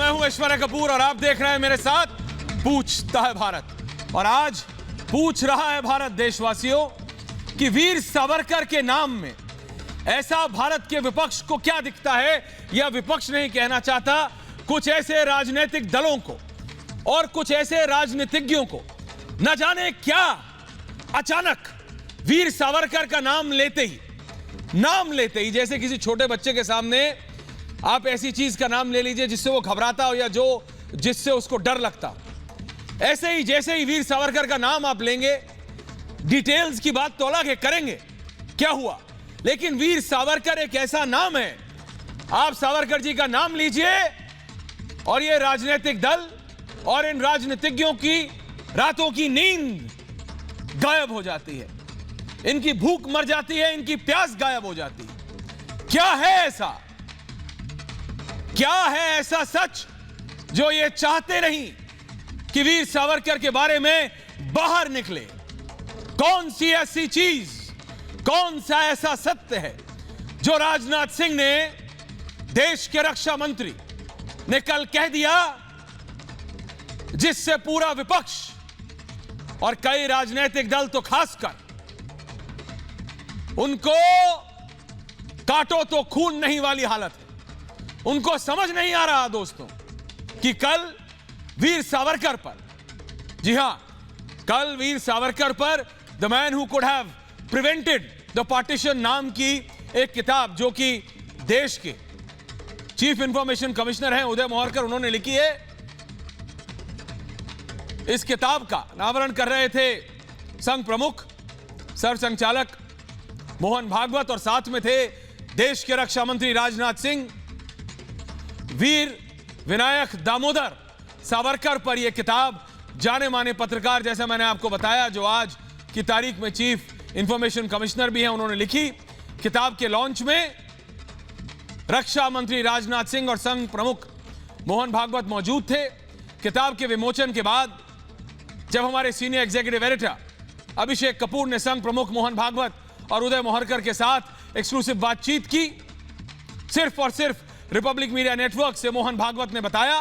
मैं हूं ऐश्वर्या कपूर और आप देख रहे हैं मेरे साथ पूछता है भारत। और आज पूछ रहा है भारत देशवासियों कि वीर सावरकर के नाम में ऐसा भारत के विपक्ष को क्या दिखता है, या विपक्ष नहीं कहना चाहता, कुछ ऐसे राजनीतिक दलों को और कुछ ऐसे राजनीतिज्ञों को न जाने क्या अचानक वीर सावरकर का नाम लेते ही जैसे किसी छोटे बच्चे के सामने आप ऐसी चीज का नाम ले लीजिए जिससे वो घबराता हो या जिससे उसको डर लगता हो। ऐसे ही जैसे ही वीर सावरकर का नाम आप लेंगे, डिटेल्स की बात तो अलग है, करेंगे क्या हुआ, लेकिन वीर सावरकर एक ऐसा नाम है। आप सावरकर जी का नाम लीजिए और ये राजनीतिक दल और इन राजनीतिज्ञों की रातों की नींद गायब हो जाती है, इनकी भूख मर जाती है, इनकी प्यास गायब हो जाती है। क्या है ऐसा सच जो ये चाहते नहीं कि वीर सावरकर के बारे में बाहर निकले? कौन सी ऐसी चीज, कौन सा ऐसा सत्य है जो राजनाथ सिंह ने, देश के रक्षा मंत्री ने कल कह दिया, जिससे पूरा विपक्ष और कई राजनीतिक दल तो खासकर उनको काटो तो खून नहीं वाली हालत है। उनको समझ नहीं आ रहा दोस्तों कि कल वीर सावरकर पर, जी हां, कल वीर सावरकर पर the man who could have prevented the partition नाम की एक किताब, जो कि देश के चीफ इंफॉर्मेशन कमिश्नर हैं उदय मोहरकर, उन्होंने लिखी है। इस किताब का अनावरण कर रहे थे संघ प्रमुख सर संचालक मोहन भागवत और साथ में थे देश के रक्षा मंत्री राजनाथ सिंह। वीर विनायक दामोदर सावरकर पर यह किताब जाने माने पत्रकार, जैसा मैंने आपको बताया, जो आज की तारीख में चीफ इंफॉर्मेशन कमिश्नर भी हैं, उन्होंने लिखी। किताब के लॉन्च में रक्षा मंत्री राजनाथ सिंह और संघ प्रमुख मोहन भागवत मौजूद थे। किताब के विमोचन के बाद जब हमारे senior executive editor Abhishek Kapoor ने संघ प्रमुख मोहन भागवत और उदय मोहरकर के साथ एक्सक्लूसिव बातचीत की, सिर्फ और सिर्फ रिपब्लिक मीडिया नेटवर्क से मोहन भागवत ने बताया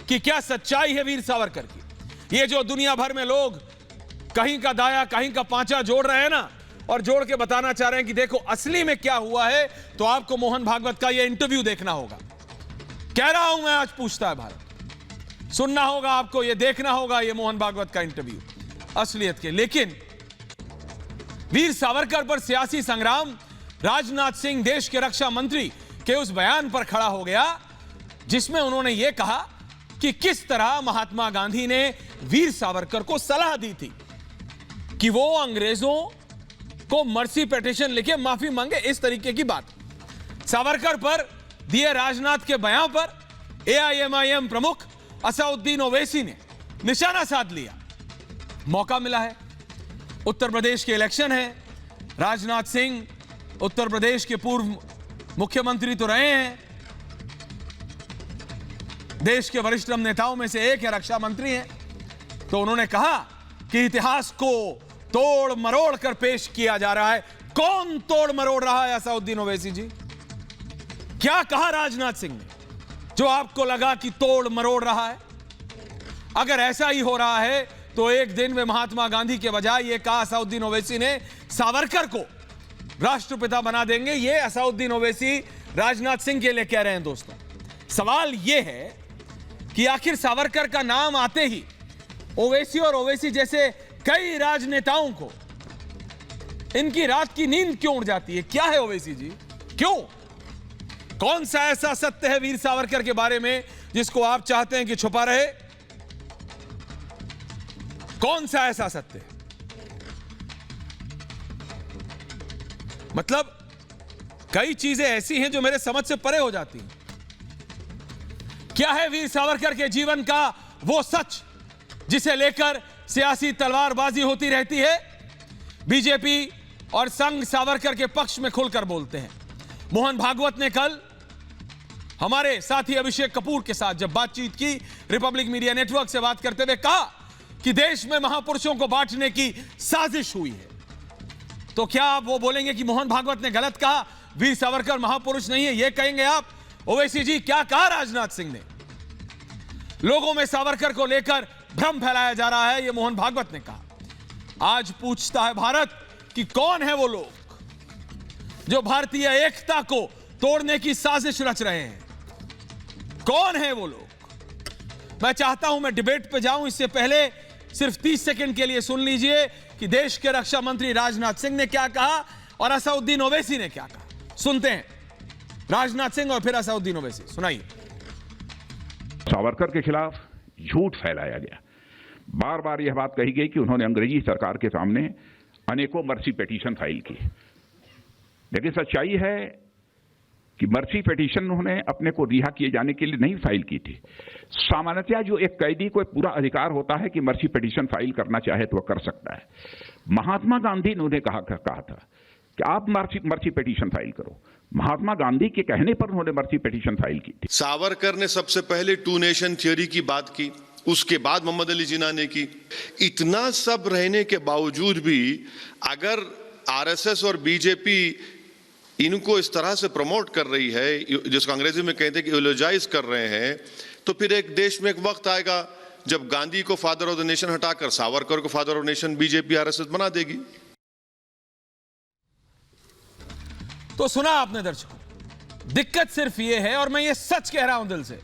कि क्या सच्चाई है वीर सावरकर की। ये जो दुनिया भर में लोग कहीं का दाया कहीं का पांचा जोड़ रहे हैं ना, और जोड़ के बताना चाह रहे हैं कि देखो असली में क्या हुआ है, तो आपको मोहन भागवत का यह इंटरव्यू देखना होगा। कह रहा हूं मैं, आज पूछता है भारत, सुनना होगा आपको, यह देखना होगा, यह मोहन भागवत का इंटरव्यू असलियत के। लेकिन वीर सावरकर पर सियासी संग्राम, राजनाथ सिंह देश के रक्षा मंत्री के उस बयान पर खड़ा हो गया जिसमें उन्होंने यह कहा कि किस तरह महात्मा गांधी ने वीर सावरकर को सलाह दी थी कि वो अंग्रेजों को मर्सी पिटीशन लिखे माफी मांगे, इस तरीके की बात सावरकर पर दिए राजनाथ के बयान पर एआईएमआईएम प्रमुख असदुद्दीन ओवैसी ने निशाना साध लिया। मौका मिला है, उत्तर प्रदेश के इलेक्शन है, राजनाथ सिंह उत्तर प्रदेश के पूर्व मुख्यमंत्री तो रहे हैं, देश के वरिष्ठतम नेताओं में से एक है, रक्षा मंत्री हैं, तो उन्होंने कहा कि इतिहास को तोड़ मरोड़ कर पेश किया जा रहा है। कौन तोड़ मरोड़ रहा है असदुद्दीन ओवैसी जी? क्या कहा राजनाथ सिंह ने जो आपको लगा कि तोड़ मरोड़ रहा है? अगर ऐसा ही हो रहा है तो एक दिन में महात्मा गांधी के बजाय यह कहा असदुद्दीन ओवैसी ने, सावरकर को राष्ट्रपिता बना देंगे। यह असदुद्दीन ओवैसी राजनाथ सिंह के लिए कह रहे हैं। दोस्तों, सवाल यह है कि आखिर सावरकर का नाम आते ही ओवैसी और ओवैसी जैसे कई राजनेताओं को इनकी रात की नींद क्यों उड़ जाती है? क्या है ओवैसी जी, क्यों? कौन सा ऐसा सत्य है वीर सावरकर के बारे में जिसको आप चाहते हैं कि छुपा रहे? कौन सा ऐसा सत्य है? मतलब कई चीजें ऐसी हैं जो मेरे समझ से परे हो जाती हैं। क्या है वीर सावरकर के जीवन का वो सच जिसे लेकर सियासी तलवारबाजी होती रहती है? बीजेपी और संघ सावरकर के पक्ष में खुलकर बोलते हैं। मोहन भागवत ने कल हमारे साथी अभिषेक कपूर के साथ जब बातचीत की, रिपब्लिक मीडिया नेटवर्क से बात करते हुए कहा कि देश में महापुरुषों को बांटने की साजिश हुई है। तो क्या आप वो बोलेंगे कि मोहन भागवत ने गलत कहा, वीर सावरकर महापुरुष नहीं है, ये कहेंगे आप? ओवैसी जी, क्या कहा राजनाथ सिंह ने? लोगों में सावरकर को लेकर भ्रम फैलाया जा रहा है, यह मोहन भागवत ने कहा। आज पूछता है भारत कि कौन है वो लोग जो भारतीय एकता को तोड़ने की साजिश रच रहे हैं? कौन है वो लोग? मैं चाहता हूं मैं डिबेट पे जाऊं, इससे पहले सिर्फ 30 सेकंड के लिए सुन लीजिए कि देश के रक्षा मंत्री राजनाथ सिंह ने क्या कहा और असदुद्दीन ओवैसी ने क्या कहा। सुनते हैं राजनाथ सिंह और फिर असदुद्दीन ओवैसी, सुनाइए। सावरकर के खिलाफ झूठ फैलाया गया। बार बार यह बात कही गई कि उन्होंने अंग्रेजी सरकार के सामने अनेकों मर्सी पिटीशन फाइल की, लेकिन सच्चाई है कि मर्सी पिटीशन उन्होंने अपने को रिहा किए जाने के लिए नहीं फाइल की थी। सामान्यतया जो एक कैदी को पूरा अधिकार होता है कि मर्सी पिटीशन फाइल करना चाहे तो वह कर सकता है। महात्मा गांधी ने उन्हें कहा था कि आप मर्सी पिटीशन फाइल करो। महात्मा गांधी के कहने पर उन्होंने मर्सी पिटीशन फाइल की थी। सावरकर ने सबसे पहले 2 नेशन थ्योरी की बात की, उसके बाद मोहम्मद अली जिन्ना ने की। इतना सब रहने के बावजूद भी अगर आरएसएस और बीजेपी इनको इस तरह से प्रमोट कर रही है, जिसको अंग्रेजी में कहते हैं कि इलोजाइज कर रहे हैं, तो फिर एक देश में एक वक्त आएगा जब गांधी को फादर ऑफ द नेशन हटाकर सावरकर को father of nation BJP RSS बना देगी। तो सुना आपने दर्शकों, दिक्कत सिर्फ यह है, और मैं ये सच कह रहा हूं दिल से,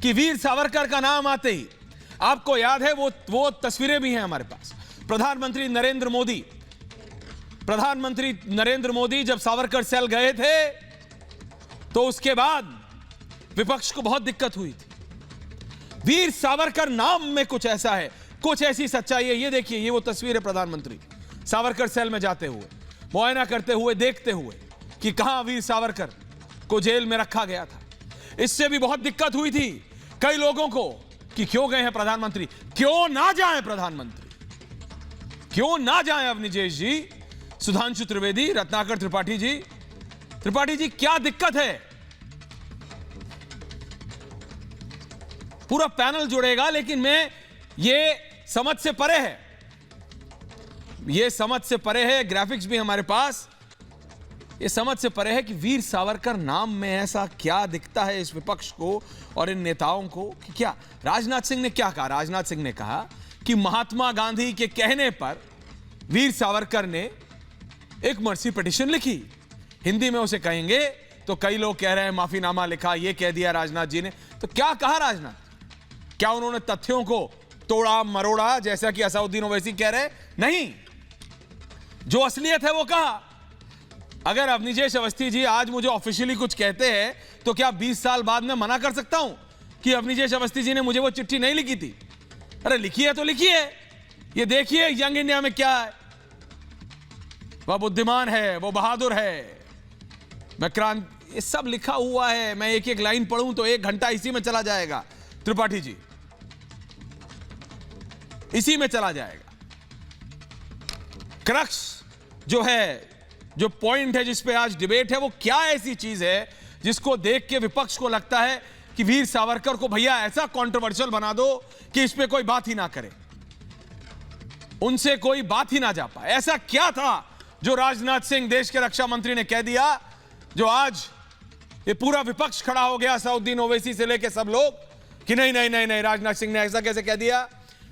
कि वीर सावरकर का नाम आते ही आपको याद है वो तस्वीरें भी हैं हमारे पास। प्रधानमंत्री नरेंद्र मोदी जब सावरकर सेल गए थे तो उसके बाद विपक्ष को बहुत दिक्कत हुई थी। वीर सावरकर नाम में कुछ ऐसा है, कुछ ऐसी सच्चाई है। ये देखिए, ये वो तस्वीर है प्रधानमंत्री सावरकर सेल में जाते हुए, मुआयना करते हुए, देखते हुए कि कहां वीर सावरकर को जेल में रखा गया था। इससे भी बहुत दिक्कत हुई थी कई लोगों को कि क्यों गए हैं प्रधानमंत्री, क्यों ना जाएं प्रधानमंत्री, क्यों ना जाएं अवनीजेश जी, सुधांशु त्रिवेदी, रत्नाकर त्रिपाठी जी क्या दिक्कत है? पूरा पैनल जुड़ेगा, लेकिन मैं ये समझ से परे है, ये समझ से परे है, ग्राफिक्स भी हमारे पास, ये समझ से परे है कि वीर सावरकर नाम में ऐसा क्या दिखता है इस विपक्ष को और इन नेताओं को कि क्या। राजनाथ सिंह ने क्या कहा? राजनाथ सिंह ने कहा कि महात्मा गांधी के कहने पर वीर सावरकर ने एक मर्सी पिटीशन लिखी। हिंदी में उसे कहेंगे तो कई लोग कह रहे हैं माफीनामा लिखा, ये कह दिया राजनाथ जी ने। तो क्या कहा राजनाथ? क्या उन्होंने तथ्यों को तोड़ा मरोड़ा जैसा कि असदुद्दीन ओवैसी कह रहे? नहीं, जो असलियत है वो कहा। अगर अवनीजेश अवस्थी जी आज मुझे ऑफिशियली कुछ कहते हैं तो क्या 20 साल बाद मैं मना कर सकता हूं कि अवनीजेश अवस्थी जी ने मुझे वो चिट्ठी नहीं लिखी थी? अरे लिखी है तो लिखी है। ये देखिए यंग इंडिया में क्या है, वह बुद्धिमान है, वो बहादुर है, मैं क्रांति, ये सब लिखा हुआ है। मैं एक एक लाइन पढ़ूं तो 1 घंटा इसी में चला जाएगा त्रिपाठी जी, इसी में चला जाएगा। क्रक्स जो है, जो पॉइंट है जिस पे आज डिबेट है, वो क्या ऐसी चीज है जिसको देख के विपक्ष को लगता है कि वीर सावरकर को भैया ऐसा कंट्रोवर्शियल बना दो कि इस पे कोई बात ही ना करे, उनसे कोई बात ही ना जा पाए। ऐसा क्या था जो राजनाथ सिंह देश के रक्षा मंत्री ने कह दिया, जो आज ये पूरा विपक्ष खड़ा हो गया, असदुद्दीन ओवैसी से लेके सब लोग, कि नहीं नहीं नहीं नहीं, राजनाथ सिंह ने ऐसा कैसे कह दिया,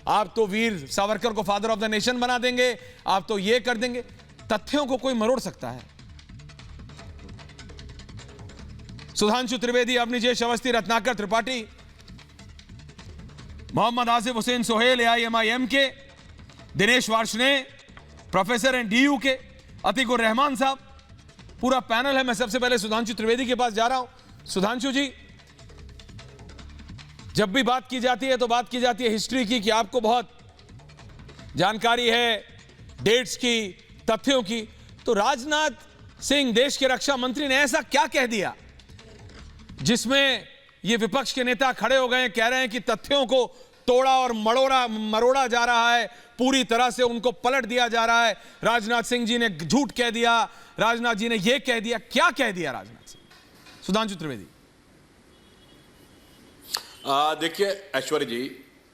आप तो वीर सावरकर को फादर ऑफ द नेशन बना देंगे, आप तो ये कर देंगे। तथ्यों को कोई मरोड़ सकता है? सुधांशु त्रिवेदी, अवनीजेश अवस्थी, रत्नाकर त्रिपाठी, मोहम्मद आसिफ हुसैन सोहेल AIMIM के, दिनेश वार्ष्णे प्रोफेसर एंड DU के, अतीकुर रहमान साहब, पूरा पैनल है। मैं सबसे पहले सुधांशु त्रिवेदी के पास जा रहा हूं। सुधांशु जी, जब भी बात की जाती है तो बात की जाती है हिस्ट्री की, कि आपको बहुत जानकारी है डेट्स की, तथ्यों की। तो राजनाथ सिंह देश के रक्षा मंत्री ने ऐसा क्या कह दिया जिसमें ये विपक्ष के नेता खड़े हो गए, कह रहे हैं कि तथ्यों को तोड़ा और मरोड़ा जा रहा है, पूरी तरह से उनको पलट दिया जा रहा है। राजनाथ सिंह जी ने झूठ कह दिया, राजनाथ जी ने यह कह दिया। क्या कह दिया राजनाथ सिंह? सुधांशु त्रिवेदी। देखिए ऐश्वर्य जी,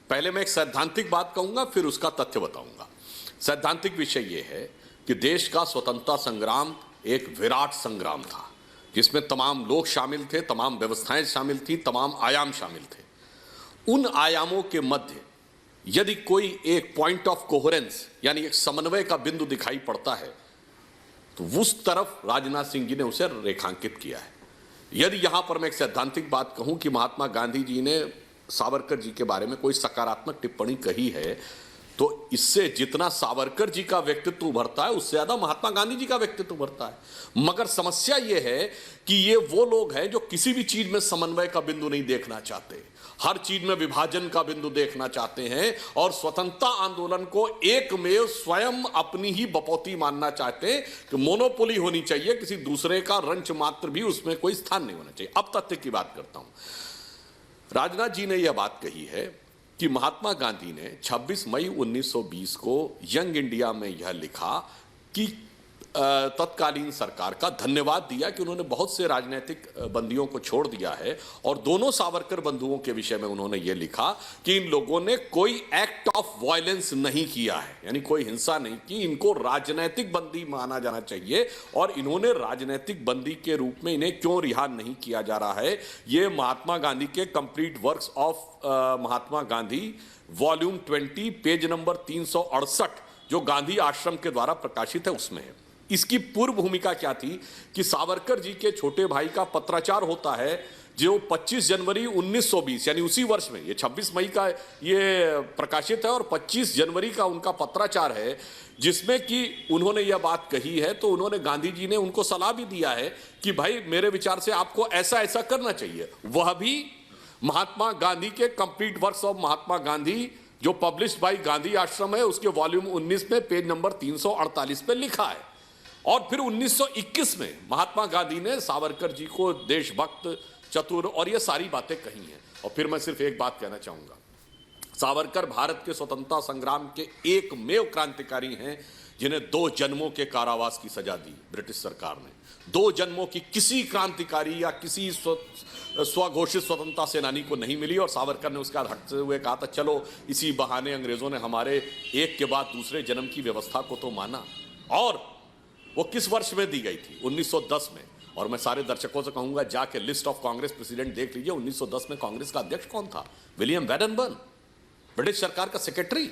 पहले मैं एक सैद्धांतिक बात कहूंगा, फिर उसका तथ्य बताऊंगा। सैद्धांतिक विषय यह है कि देश का स्वतंत्रता संग्राम एक विराट संग्राम था, जिसमें तमाम लोग शामिल थे, तमाम व्यवस्थाएं शामिल थी, तमाम आयाम शामिल थे। उन आयामों के मध्य यदि कोई एक पॉइंट ऑफ कोहेरेंस यानी एक समन्वय का बिंदु दिखाई पड़ता है तो उस तरफ राजनाथ सिंह जी ने उसे रेखांकित किया है। यदि यहां पर मैं एक सैद्धांतिक बात कहूं कि महात्मा गांधी जी ने सावरकर जी के बारे में कोई सकारात्मक टिप्पणी कही है तो इससे जितना सावरकर जी का व्यक्तित्व उभरता है उससे ज्यादा महात्मा गांधी जी का व्यक्तित्व उभरता है। मगर समस्या यह है कि ये वो लोग हैं जो किसी भी चीज में समन्वय का बिंदु नहीं देखना चाहते, हर चीज में विभाजन का बिंदु देखना चाहते हैं और स्वतंत्रता आंदोलन को एकमेव स्वयं अपनी ही बपौती मानना चाहते हैं कि मोनोपोली होनी चाहिए, किसी दूसरे का रंच मात्र भी उसमें कोई स्थान नहीं होना चाहिए। अब तथ्य की बात करता हूं। राजनाथ जी ने यह बात कही है कि महात्मा गांधी ने 26 मई 1920 को यंग इंडिया में यह लिखा कि तत्कालीन सरकार का धन्यवाद दिया कि उन्होंने बहुत से राजनीतिक बंदियों को छोड़ दिया है और दोनों सावरकर बंधुओं के विषय में उन्होंने यह लिखा कि इन लोगों ने कोई एक्ट ऑफ वायलेंस नहीं किया है, यानी कोई हिंसा नहीं की, इनको राजनीतिक बंदी माना जाना चाहिए और इन्होंने राजनीतिक बंदी के रूप में इन्हें क्यों रिहा नहीं किया जा रहा है। यह महात्मा गांधी के complete works of Mahatma Gandhi volume 20 page number 368 जो गांधी आश्रम के द्वारा प्रकाशित है उसमें है। इसकी पूर्व भूमिका क्या थी कि सावरकर जी के छोटे भाई का पत्राचार होता है जो 25 जनवरी 1920 यानी उसी वर्ष में, ये 26 मई का ये प्रकाशित है और 25 जनवरी का उनका पत्राचार है जिसमें कि उन्होंने यह बात कही है। तो उन्होंने गांधी जी ने उनको सलाह भी दिया है कि भाई मेरे विचार से आपको ऐसा ऐसा करना चाहिए। वह भी महात्मा गांधी के complete works of Mahatma Gandhi जो पब्लिश्ड बाय गांधी आश्रम है उसके वॉल्यूम 19 में पेज नंबर 348 पे लिखा है। और फिर 1921 में महात्मा गांधी ने सावरकर जी को देशभक्त, चतुर और ये सारी बातें कही हैं। और फिर मैं सिर्फ एक बात कहना चाहूंगा, सावरकर भारत के स्वतंत्रता संग्राम के एकमेव क्रांतिकारी हैं जिन्हें 2 जन्मों के कारावास की सजा दी ब्रिटिश सरकार ने। 2 जन्मों की किसी क्रांतिकारी या किसी स्वघोषित स्वतंत्रता सेनानी को नहीं मिली और सावरकर ने उसका हटते हुए कहा था चलो इसी बहाने अंग्रेजों ने हमारे एक के बाद दूसरे जन्म की व्यवस्था को तो माना। और वो किस वर्ष में दी गई थी? 1910 में। और मैं सारे दर्शकों से कहूंगा जाके लिस्ट ऑफ कांग्रेस प्रेसिडेंट देख लीजिए। 1910 में कांग्रेस का अध्यक्ष कौन था? विलियम वैडनबर्न, ब्रिटिश सरकार का सेक्रेटरी।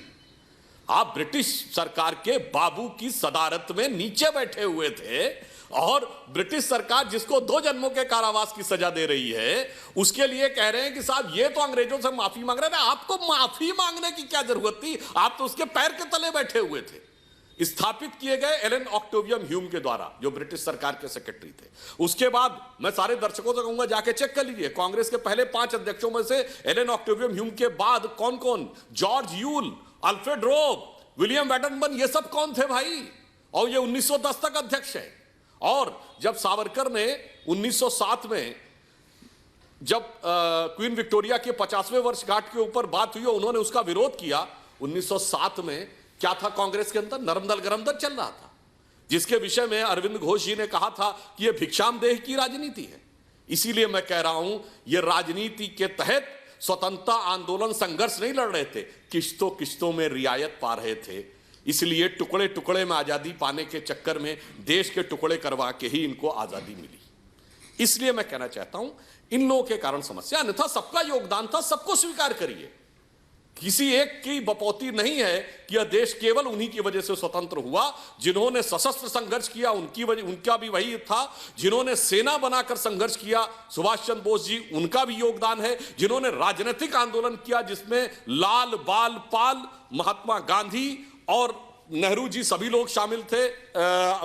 आप ब्रिटिश सरकार के बाबू की सदारत में नीचे बैठे हुए थे और ब्रिटिश सरकार जिसको 2 जन्मों के कारावास की सजा दे रही है उसके लिए कह रहे हैं कि साहब ये तो अंग्रेजों से माफी मांग रहे हैं। आपको माफी मांगने की क्या जरूरत थी? आप तो उसके पैर के तले बैठे हुए थे। स्थापित किए गए एलन ऑक्टेवियम ह्यूम के द्वारा जो ब्रिटिश सरकार के सेक्रेटरी थे। उसके बाद मैं सारे दर्शकों से कहूंगा जाके चेक कर लीजिए कांग्रेस के पहले 5 अध्यक्षों में से एलन ऑक्टेवियम ह्यूम के बाद कौन कौन, जॉर्ज यूल, अल्फ्रेड रोब, विलियम वैडनबर्न, ये सब कौन थे भाई? और ये 1910 तक अध्यक्ष है। और जब सावरकर ने 1907 में जब क्वीन विक्टोरिया के 50वें वर्षगांठ के ऊपर बात हुई उन्होंने उसका विरोध किया। 1907 में क्या था कांग्रेस के अंदर? नरम दल गरम दल चल रहा था जिसके विषय में अरविंद घोष जी ने कहा था कि यह भिक्षामदेह की राजनीति है। इसीलिए मैं कह रहा हूं यह राजनीति के तहत स्वतंत्रता आंदोलन संघर्ष नहीं लड़ रहे थे, किश्तों किश्तों में रियायत पा रहे थे। इसलिए टुकड़े टुकड़े में आजादी पाने के चक्कर में देश के टुकड़े करवा के ही इनको आजादी मिली। इसलिए मैं कहना चाहता हूं इन लोगों के कारण समस्या, अन्यथा सबका योगदान था, सबको स्वीकार करिए। किसी एक की बपौती नहीं है कि यह देश केवल उन्हीं की वजह से स्वतंत्र हुआ। जिन्होंने सशस्त्र संघर्ष किया उनकी वजह, उनका भी वही था। जिन्होंने सेना बनाकर संघर्ष किया सुभाष चंद्र बोस जी, उनका भी योगदान है। जिन्होंने राजनीतिक आंदोलन किया जिसमें लाल बाल पाल, महात्मा गांधी और नेहरू जी सभी लोग शामिल थे,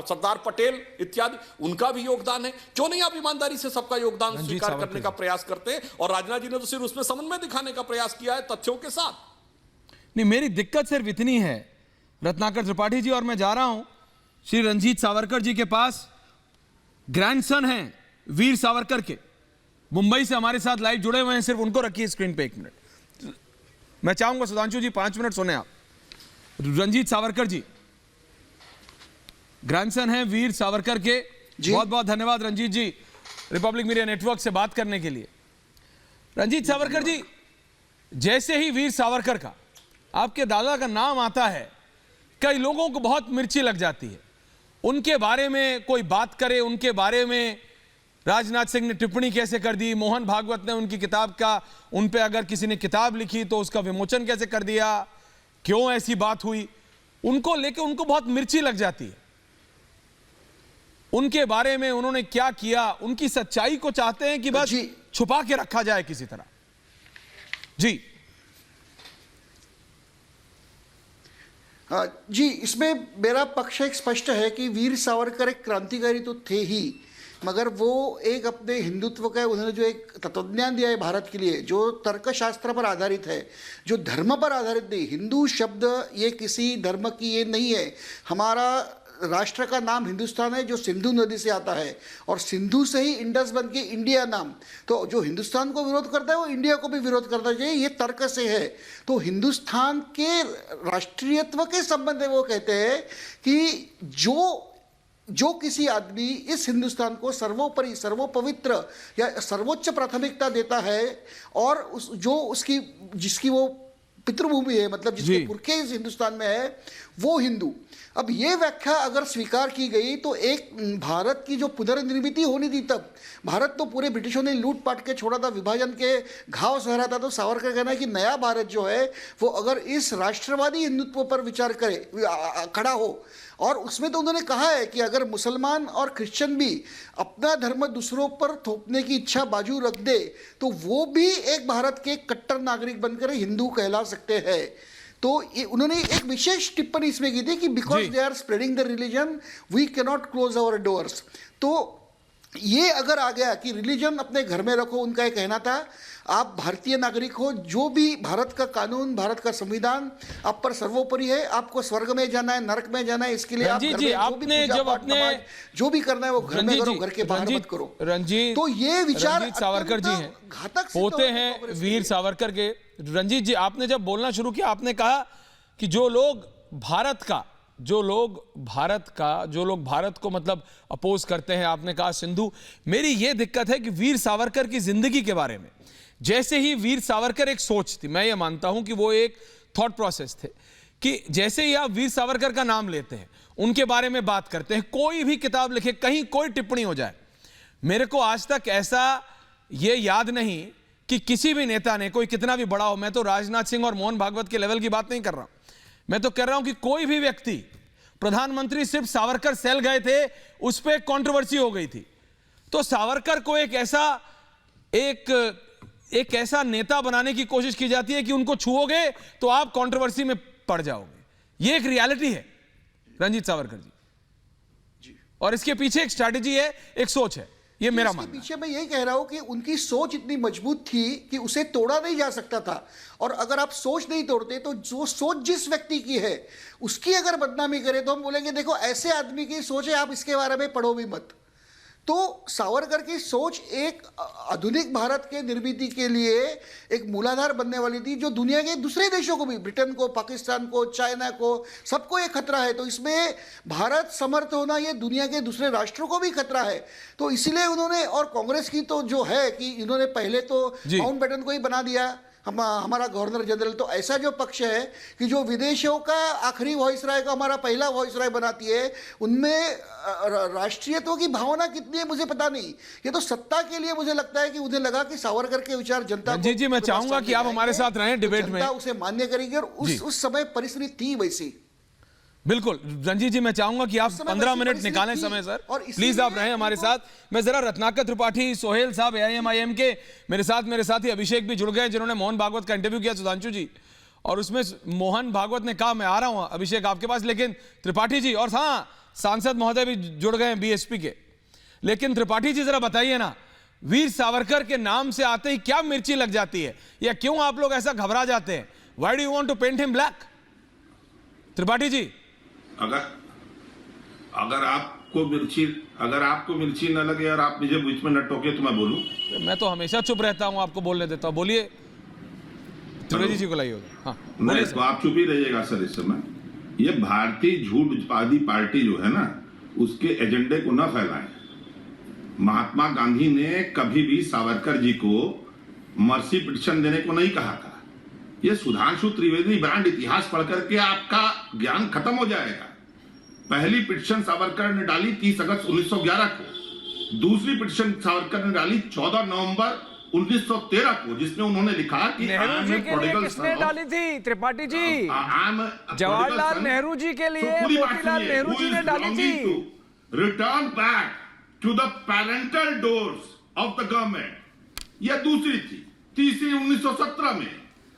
सरदार पटेल इत्यादि, उनका भी योगदान है। क्यों नहीं आप ईमानदारी से सबका योगदान स्वीकार करने का प्रयास करते हैं? और राजनाथ जी ने तो सिर्फ उसमें समन्वय दिखाने का प्रयास किया है तथ्यों के साथ। नहीं, मेरी दिक्कत सिर्फ इतनी है रत्नाकर त्रिपाठी जी, और मैं जा रहा हूं श्री रणजीत सावरकर जी के पास। ग्रैंडसन हैं वीर सावरकर के, मुंबई से हमारे साथ लाइव जुड़े हुए हैं। सिर्फ उनको रखिए स्क्रीन पे 1 मिनट। मैं चाहूंगा सुधांशु जी 5 मिनट सुने आप। रणजीत सावरकर जी ग्रैंडसन हैं वीर सावरकर के। बहुत बहुत धन्यवाद रंजीत जी रिपब्लिक मीडिया नेटवर्क से बात करने के लिए। रंजीत सावरकर जी, जैसे ही वीर सावरकर का आपके दादा का नाम आता है कई लोगों को बहुत मिर्ची लग जाती है। उनके बारे में कोई बात करे, उनके बारे में राजनाथ सिंह ने टिप्पणी कैसे कर दी, मोहन भागवत ने उनकी किताब का, उन पे अगर किसी ने किताब लिखी तो उसका विमोचन कैसे कर दिया, क्यों ऐसी बात हुई, उनको लेके उनको बहुत मिर्ची लग जाती है। उनके बारे में उन्होंने क्या किया, उनकी सच्चाई को चाहते हैं कि बस छुपा के रखा जाए किसी तरह। जी जी, इसमें मेरा पक्ष एक स्पष्ट है कि वीर सावरकर एक क्रांतिकारी तो थे ही, मगर वो एक अपने हिंदुत्व का उन्होंने जो एक तत्वज्ञान दिया है भारत के लिए, जो तर्कशास्त्र पर आधारित है, जो धर्म पर आधारित नहीं। हिंदू शब्द ये किसी धर्म की ये नहीं है। हमारा राष्ट्र का नाम हिंदुस्तान है, जो सिंधु नदी से आता है, और सिंधु से ही इंडस बन के इंडिया नाम। तो जो हिंदुस्तान को विरोध करता है वो इंडिया को भी विरोध करना चाहिए, ये तर्क से है। तो हिंदुस्तान के राष्ट्रीयत्व के संबंध में वो कहते हैं कि जो किसी आदमी इस हिंदुस्तान को सर्वोपरि, सर्वोपवित्र या सर्वोच्च प्राथमिकता देता है, और जिसकी वो पितृभूमि है, मतलब जिसके पुरखे इस हिंदुस्तान में है, वो हिंदू। अब ये व्याख्या अगर स्वीकार की गई तो एक भारत की जो पुनर्निर्मिति होनी थी, तब भारत तो पूरे ब्रिटिशों ने लूट पाट के छोड़ा था, विभाजन के घाव सहरा था। तो सावरकर कहना है कि नया भारत जो है वो अगर इस राष्ट्रवादी हिंदुत्व पर विचार करे, खड़ा हो, और उसमें तो उन्होंने कहा है कि अगर मुसलमान और क्रिश्चियन भी अपना धर्म दूसरों पर थोपने की इच्छा बाजू रख दे तो वो भी एक भारत के कट्टर नागरिक बनकर हिंदू कहला सकते हैं। तो ये उन्होंने एक विशेष टिप्पणी इसमें की थी कि because they are spreading the religion we can not close our doors. तो ये अगर आ गया कि रिलीजन अपने घर में रखो, उनका ये कहना था, आप भारतीय नागरिक हो, जो भी भारत का कानून, भारत का संविधान आप पर सर्वोपरि है, आपको स्वर्ग में जाना है, नरक में जाना है, इसके लिए आप आपने जब अपने जो भी करना है वो घर में करो, घर के बाहर मत करो। रंजीत, तो ये विचार सावरकर जी हैं, घातक होते हैं वीर सावरकर के। रंजीत जी, आपने जब बोलना शुरू किया आपने कहा कि जो लोग भारत को मतलब अपोज करते हैं, आपने कहा सिंधु। मेरी यह दिक्कत है कि वीर सावरकर की जिंदगी के बारे में, जैसे ही वीर सावरकर एक सोच थी, मैं ये मानता हूं कि वो एक थॉट प्रोसेस थे, कि जैसे ही आप वीर सावरकर का नाम लेते हैं, उनके बारे में बात करते हैं, कोई भी किताब लिखे, कहीं कोई टिप्पणी हो जाए, मेरे को आज तक ऐसा ये याद नहीं कि किसी भी नेता ने, कोई कितना भी बड़ा हो, मैं तो राजनाथ सिंह और मोहन भागवत के लेवल की बात नहीं कर रहा हूं, मैं तो कह रहा हूं कि कोई भी व्यक्ति, प्रधानमंत्री सिर्फ सावरकर सेल गए थे, उस पर कंट्रोवर्सी हो गई थी, तो सावरकर को एक ऐसा नेता बनाने की कोशिश की जाती है कि उनको छुओगे तो आप कंट्रोवर्सी में पड़ जाओगे। ये एक रियलिटी है रंजीत सावरकर जी, और इसके पीछे एक स्ट्रैटेजी है, एक सोच है, ये मेरा मानना है। पीछे मैं यही कह रहा हूं कि उनकी सोच इतनी मजबूत थी कि उसे तोड़ा नहीं जा सकता था, और अगर आप सोच नहीं तोड़ते तो जो सोच जिस व्यक्ति की है उसकी अगर बदनामी करें तो हम बोलेंगे देखो ऐसे आदमी की सोच है, आप इसके बारे में पढ़ो भी मत। तो सावरकर की सोच एक आधुनिक भारत के निर्मिति के लिए एक मूलाधार बनने वाली थी, जो दुनिया के दूसरे देशों को भी, ब्रिटेन को, पाकिस्तान को, चाइना को, सबको एक खतरा है। तो इसमें भारत समर्थ होना ये दुनिया के दूसरे राष्ट्रों को भी खतरा है। तो इसीलिए उन्होंने, और कांग्रेस की तो जो है कि इन्होंने पहले तो माउंटबेटन को ही बना दिया हमारा गवर्नर जनरल। तो ऐसा जो पक्ष है कि जो विदेशों का आखिरी वॉइसराय को हमारा पहला वॉइसराय बनाती है, उनमें राष्ट्रीयत्व की भावना कितनी है मुझे पता नहीं। ये तो सत्ता के लिए मुझे लगता है कि उन्हें लगा कि सावरकर के विचार जनता जी मैं चाहूंगा कि आप हमारे साथ रहें डिबेट में, उसे मान्य करेगी, और उस समय परिस्थिति थी वैसी। बिल्कुल रंजीत जी, मैं चाहूंगा कि आप 15 मिनट निकालें समय सर, प्लीज आप रहें हमारे साथ। मैं जरा रत्नाकर त्रिपाठी, सोहेल साहब AIM के मेरे साथी अभिषेक भी जुड़ गए, जिन्होंने मोहन भागवत का इंटरव्यू किया, सुधांशु जी, और उसमें मोहन भागवत ने कहा मैं आ रहा हूं अभिषेक आपके पास, लेकिन त्रिपाठी जी, और हाँ सांसद महोदय भी जुड़ गए BSP के। लेकिन त्रिपाठी जी जरा बताइए ना, वीर सावरकर के नाम से आते ही क्या मिर्ची लग जाती है, या क्यों आप लोग ऐसा घबरा जाते हैं? Why do you want to paint him black? Tripathi ji, अगर आपको मिर्ची न लगे और आप मुझे बीच में न टोके तो मैं बोलूं? मैं तो हमेशा चुप रहता हूं, आपको बोलने देता हूं, बोलिए। त्रिवेदी जी को लाइए। हाँ, नहीं तो आप चुप ही रहिएगा सर इस समय। ये भारतीय झूठवादी पार्टी जो है ना, उसके एजेंडे को न फैलाएं। महात्मा गांधी ने कभी भी सावरकर जी को मर्सी पिटीशन देने को नहीं कहा था। ये सुधांशु त्रिवेदी ब्रांड इतिहास पढ़ करके आपका ज्ञान खत्म हो जाएगा। पहली पिटीशन सावरकर ने डाली 30 अगस्त 1911 को, दूसरी पिटीशन सावरकर ने डाली 14 नवंबर 1913 को, जिसमें उन्होंने लिखा कि नेहरू जी के लिए किसने डाली थी? त्रिपाठी जी, जवाहरलाल नेहरू जी के लिए मोतीलाल नेहरू जी ने डाली थी। Return back to the parental doors of the government. यह दूसरी थी। तीसरी 1917 में,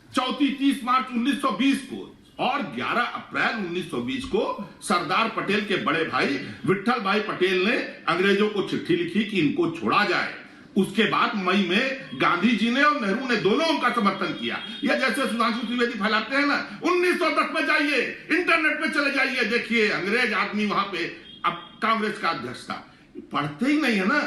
चौथी 30 मार्च 1920 को, और 11 अप्रैल 1920 को सरदार पटेल के बड़े भाई विट्ठल भाई पटेल ने अंग्रेजों को चिट्ठी लिखी कि इनको छोड़ा जाए। उसके बाद मई में गांधी जी ने और नेहरू ने दोनों उनका समर्थन किया। या जैसे सुधांशु त्रिवेदी फैलाते हैं ना, 1910 में जाइए, इंटरनेट में चले जाइए, देखिए अंग्रेज आदमी वहां पे अब कांग्रेस का अध्यक्ष था। पढ़ते ही नहीं है ना,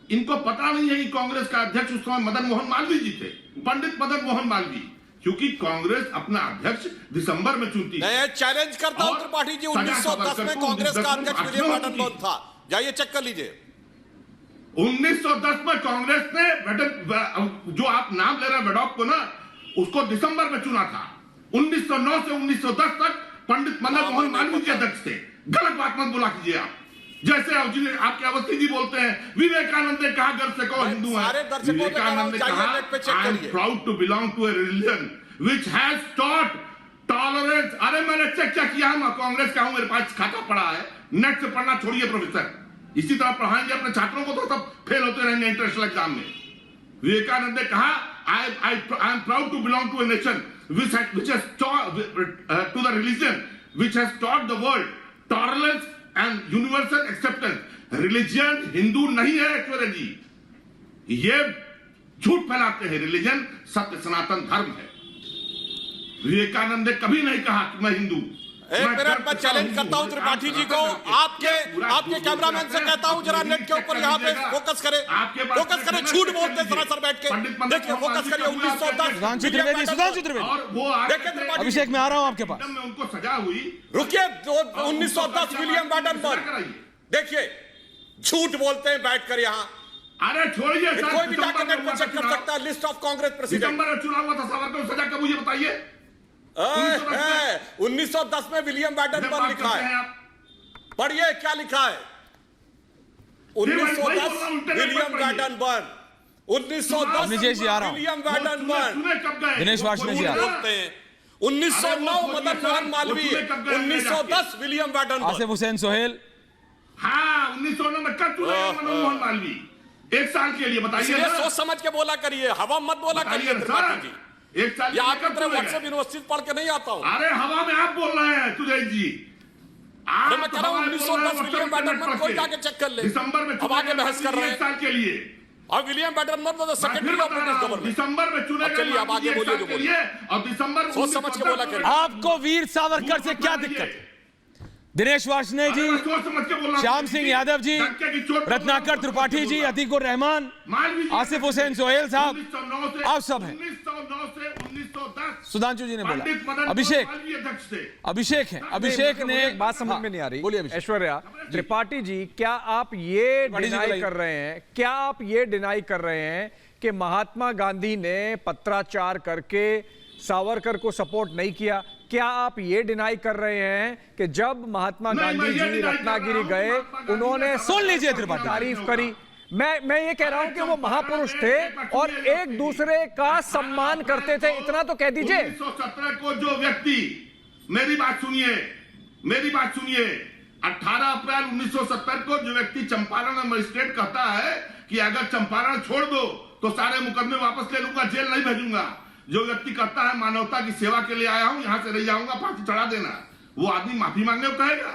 इनको पता नहीं है कि कांग्रेस का अध्यक्ष उस समय मदन मोहन मालवीय जी थे, पंडित मदन मोहन मालवीय, क्योंकि कांग्रेस अपना अध्यक्ष दिसंबर में चुनती है। मैं चैलेंज करता हूं त्रिपाठी जी, 1910 में कांग्रेस का अध्यक्ष विलियम बैटन बर्न था। जाइए चेक कर लीजिए। 1910 में कांग्रेस ने जो आप नाम ले रहे हैं वेडॉक को ना, उसको दिसंबर में चुना था। 1909 से 1910 तक पंडित मदन मोहन मालवीय जी अध्यक्ष थे। गलत बात मत बोला कीजिए आप। जैसे आपके अवस्थी जी बोलते हैं, विवेकानंद ने कहा घर से कौन हिंदू है। विवेकानंद ने कहा I am proud to belong to a religion which has taught tolerance. अरे मैंने चेक क्या किया, मैं कांग्रेस का हूं, मेरे पास खाता पड़ा है, नेट से पढ़ना छोड़िए प्रोफेसर। इसी तरह पढ़ाएंगे अपने छात्रों को तो सब फेल होते रहेंगे इंटरनेशनल एग्जाम में। विवेकानंद ने कहा I am proud to belong to a nation which has taught to the religion which has taught the world tolerance and universal acceptance। Religion Hindu नहीं है ऐश्वर्या जी, ये झूठ फैलाते हैं। रिलीजन सत्य सनातन धर्म है। विवेकानंद ने कभी नहीं कहा कि मैं हिंदू। एक मिनट मैं चैलेंज करता हूं त्रिपाठी जी को, आपके कैमरामैन से कहता हूं जरा नेट के ऊपर यहाँ पे फोकस करें, झूठ बोलते हैं सर बैठ के। देखिए फोकस करिए 1910। सुधांशु त्रिवेदी देखिए, अभिषेक मैं आ रहा हूं आपके पास। उनको सजा हुई, रुकिए। 1910 विलियम बैटन बर्न, देखिए झूठ बोलते हैं बैठकर यहाँ। अरे छोड़िए, कोई भी जाकर नेट पर चेक कर सकता है। List of Congress president. दिसंबर में चुनाव हुआ था, सावरकर को सजा कब हुई बताइए। 1910 में विलियम बैटन बर्न लिखा है, पढ़िए क्या लिखा है। 1910 William Wedderburn, 1910 William Wedderburn. Dinesh Varshney ji बोलते हैं 1909 Madan Mohan Malaviya, 1910 William Wedderburn. Asif Hussain Sohail, हाँ 1909 में कब चुना मदन मोहन मालवीय? एक साल के लिए बताइए। सोच समझ के बोला करिए, हवा मत बोला करिए त्रिपाठी जी। एक साल या आपकी तरह व्हाट्सएप यूनिवर्सिटी पढ़ के नहीं आता हूं। अरे हवा में आप बोल रहे हैं सुजय जी। मैं कह रहा हूं 1910 विलियम बैटन बर्न, कोई जाके चेक कर ले। दिसंबर में अब आगे बहस कर रहे हैं एक साल के लिए। और विलियम बैटन बर्न तो सेक्रेटरी ऑफ ब्रिटिश गवर्नमेंट। दिसंबर में चुने गए। चलिए अब आगे बोलिए जो बोलिए। और दिसंबर सोच समझ के बोला करिए। आपको वीर सावरकर से क्या दिक्कत है? दिनेश वार्ष्णेय जी, श्याम सिंह यादव जी, रत्नाकर त्रिपाठी जी, अतीकुर रहमान, आसिफ हुसैन सोहेल साहब, आप सब हैं। 1909 से 1910 सुधांशु जी ने बोला। अभिषेक है, अभिषेक ने एक बात समझ में नहीं आ रही। बोलिए अभिषेक। ऐश्वर्या त्रिपाठी जी, क्या आप ये डिनाई कर रहे हैं, क्या आप ये डिनाई कर रहे हैं कि महात्मा गांधी ने पत्राचार करके सावरकर को सपोर्ट नहीं किया? क्या आप ये डिनाई कर रहे हैं कि जब महात्मा गांधी जी रत्नागिरी गए, उन्होंने सुन लीजिए त्रिपाठी, तारीफ करी? मैं ये कह रहा हूं कि वो महापुरुष थे और एक दूसरे का सम्मान करते थे, इतना तो कह दीजिए। 1917 को जो व्यक्ति, मेरी बात सुनिए, 18 अप्रैल 1970 को जो व्यक्ति चंपारण में मजिस्ट्रेट कहता है कि अगर चंपारण छोड़ दो तो सारे मुकदमे वापस ले लूंगा, जेल नहीं भेजूंगा। जो व्यक्ति कहता है मानवता की सेवा के लिए आया हूं, यहां से रह जाऊंगा, फांसी चढ़ा देना, वो आदमी माफी मांगने को कहेगा?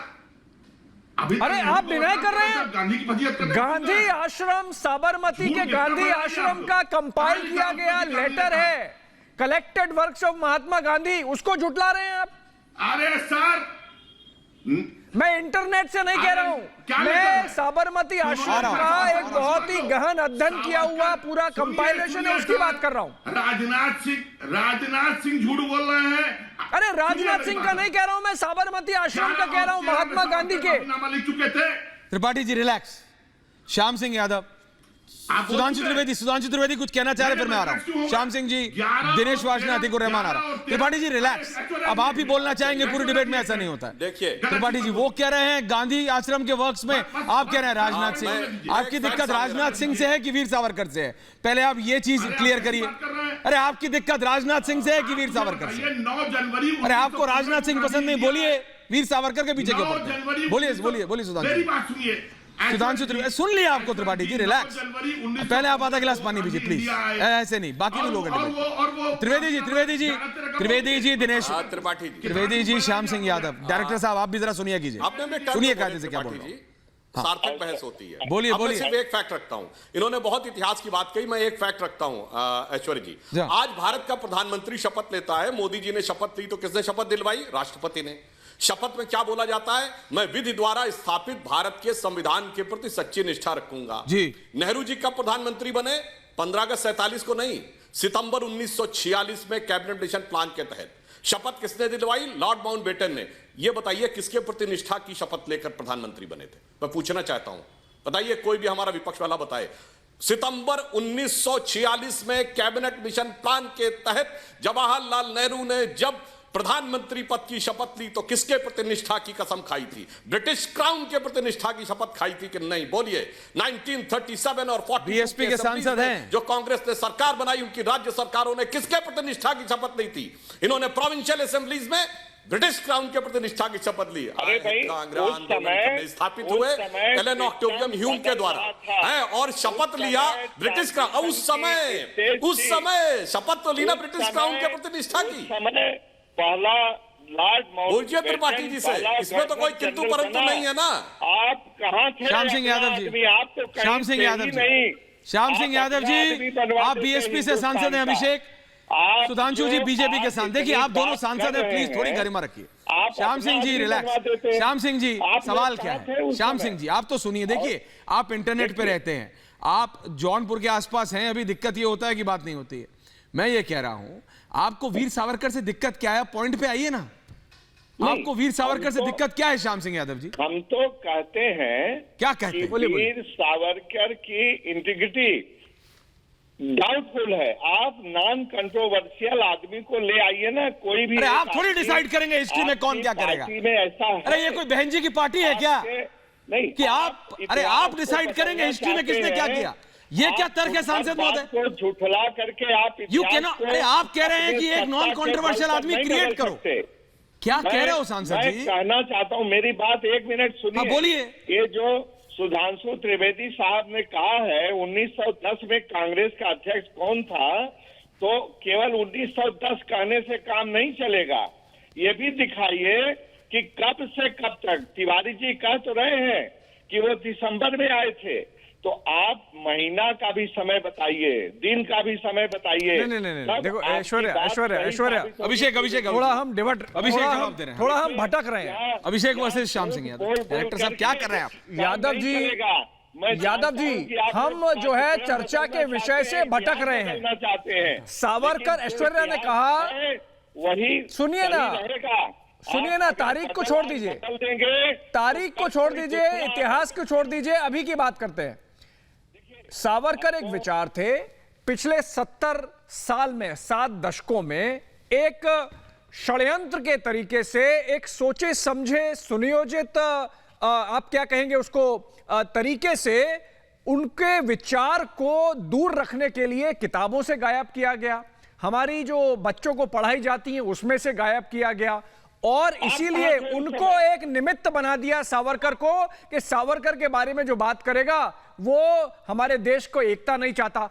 अरे आप डिनाई कर रहे हैं। गांधी की फजीयत कर रहे हैं। गांधी आश्रम, साबरमती के गांधी आश्रम का कंपाइल किया गया लेटर है, collected works of Mahatma Gandhi, उसको झुटला रहे हैं आप। अरे सर, मैं इंटरनेट से नहीं कह रहा हूं, मैं साबरमती आश्रम का एक बहुत ही गहन अध्ययन किया हुआ पूरा कंपाइलेशन है, उसकी बात कर रहा हूं। राजनाथ सिंह झूठ बोल रहे हैं। अरे राजनाथ सिंह का नहीं कह रहा हूं मैं, साबरमती आश्रम का कह रहा हूं, महात्मा गांधी के। लिख चुके थे। त्रिपाठी जी रिलैक्स। श्याम सिंह यादव, सुधांशु त्रिवेदी कुछ कहना चाह रहे, फिर मैं आ रहा हूं। श्याम सिंह जी, दिनेश वाजना, अतिकुर रहमान आ रहा। त्रिपाठी जी रिलैक्स, अब आप ही बोलना चाहेंगे, पूरी डिबेट में ऐसा नहीं होता है। देखिए त्रिपाठी जी वो कह रहे हैं गांधी आश्रम के वर्क्स में, आप कह रहे हैं राजनाथ सिंह। आपकी दिक्कत राजनाथ सिंह से है कि वीर सावरकर से है? पहले आप ये चीज क्लियर करिए। अरे आपकी दिक्कत राजनाथ सिंह से है कि वीर सावरकर से? 9 जनवरी, अरे आपको राजनाथ सिंह पसंद नहीं, बोलिए वीर सावरकर के पीछे क्यों पड़ते हैं? बोलिए सुधांशु त्रिवेदी, सुन लिया आपको त्रिपाठी जी, रिलैक्स। पहले आप आधा गिलास पानी पीजिए प्लीज, ऐसे नहीं, बाकी भी लोग हैं। त्रिवेदी जी, दिनेश त्रिवेदी जी, श्याम सिंह यादव, डायरेक्टर साहब आप भी जरा सुनिए कीजिए, सुनिए कायदे से क्या बोल रहा हूं। सार्थक बहस होती है। बोलिए मैं सिर्फ एक फैक्ट रखता हूं, इन्होंने बहुत इतिहास की बात कही, मैं एक फैक्ट रखता हूं ऐश्वर्य जी। आज भारत का प्रधानमंत्री शपथ लेता है, मोदी जी ने शपथ ली तो किसने शपथ दिलवाई? राष्ट्रपति ने। शपथ में क्या बोला जाता है? मैं विधि द्वारा स्थापित भारत के संविधान के प्रति सच्ची निष्ठा रखूंगा जी। नेहरू जी कब प्रधानमंत्री बने? 15 अगस्त 47 को नहीं, सितंबर 1946 में कैबिनेट मिशन प्लान के तहत। शपथ किसने दिलवाई? लॉर्ड माउंटबेटन ने। यह बताइए किसके प्रति निष्ठा की शपथ लेकर प्रधानमंत्री बने थे? मैं पूछना चाहता हूं, बताइए, कोई भी हमारा विपक्ष वाला बताए। सितंबर 1946 में कैबिनेट मिशन प्लान के तहत जवाहरलाल नेहरू ने जब प्रधानमंत्री पद की शपथ ली तो किसके प्रति निष्ठा की कसम खाई थी? ब्रिटिश क्राउन के प्रति निष्ठा की शपथ खाई थी कि नहीं? बोलिए। 1937 और 40 बीएसपी के सांसद हैं जो कांग्रेस ने सरकार बनाई, उनकी राज्य सरकारों ने किसके प्रति निष्ठा की शपथ ली थी? इन्होंने प्रोविंशियल असेंबलीज में ब्रिटिश क्राउन के प्रति निष्ठा की शपथ ली। स्थापित हुए एलन ऑक्टेवियम ह्यूम के द्वारा है, और शपथ लिया ब्रिटिश क्राउन। उस समय शपथ तो ली ना ब्रिटिश क्राउन के प्रति निष्ठा की। पहला लॉर्ड बोलिए त्रिपाठी जी से, इसमें तो कोई किंतु परंतु नहीं है ना। आप कहां थे? श्याम सिंह यादव जी, आप तो श्याम सिंह यादव जी, श्याम सिंह यादव जी, आप बीएसपी से सांसद हैं। अभिषेक सुधांशु जी बीजेपी के सांसद। देखिए आप दोनों सांसद हैं, प्लीज थोड़ी गरिमा रखिए। श्याम सिंह जी रिलैक्स। श्याम सिंह जी सवाल क्या है? श्याम सिंह जी आप तो सुनिए, देखिए आप इंटरनेट पे रहते हैं, आप जौनपुर के आसपास हैं, अभी दिक्कत ये होता है कि बात नहीं होती है। मैं ये कह रहा हूं आपको वीर सावरकर से दिक्कत क्या है? पॉइंट पे आइए ना, आपको वीर सावरकर से दिक्कत क्या है श्याम सिंह यादव जी? हम तो कहते हैं, क्या कहते हैं? वीर सावरकर की इंटीग्रिटी डाउटफुल है। आप नॉन कंट्रोवर्शियल आदमी को ले आइए ना, कोई भी। अरे आप थोड़ी डिसाइड करेंगे हिस्ट्री में कौन क्या करेगा? में ऐसा है। अरे ये कोई बहन जी की पार्टी है क्या? नहीं कि आप, अरे आप डिसाइड करेंगे हिस्ट्री में किसने क्या किया? ये क्या तर्क है सांसद महोदय? झूठला करके आप यू कैन नॉट। अरे आप कह रहे हैं कि एक नॉन कॉन्ट्रोवर्शियल आदमी क्रिएट करो, क्या कह रहे हो सांसद जी? कहना चाहता हूं, मेरी बात 1 मिनट सुनिए। बोलिए। ये जो सुधांशु त्रिवेदी साहब ने कहा है 1910 में कांग्रेस का अध्यक्ष कौन था, तो केवल 1910 कहने से काम नहीं चलेगा। ये भी दिखाइए कि कब से कब तक। तिवारी जी कह तो रहे हैं कि वो दिसंबर में आए थे, तो आप महीना का भी समय बताइए, दिन का भी समय बताइए। नहीं, देखो ऐश्वर्या अभिषेक थोड़ा हम डिबेट, जवाब दे रहे हैं, थोड़ा हम भटक रहे हैं। अभिषेक वर्सेस श्याम सिंह यादव। डायरेक्टर साहब क्या कर रहे हैं आप? यादव जी हम जो है चर्चा के विषय से भटक रहे हैं। सावरकर, ऐश्वर्या ने कहा, वही सुनिए ना, तारीख को छोड़ दीजिए, इतिहास को छोड़ दीजिए, अभी की बात करते हैं। सावरकर एक विचार थे, पिछले 70 साल में, 7 दशकों में एक षड्यंत्र के तरीके से, एक सोचे समझे सुनियोजित, आप क्या कहेंगे उसको, तरीके से उनके विचार को दूर रखने के लिए किताबों से गायब किया गया, हमारी जो बच्चों को पढ़ाई जाती है उसमें से गायब किया गया, और इसीलिए उनको एक निमित्त बना दिया सावरकर को कि सावरकर के बारे में जो बात करेगा वो हमारे देश को एकता नहीं चाहता।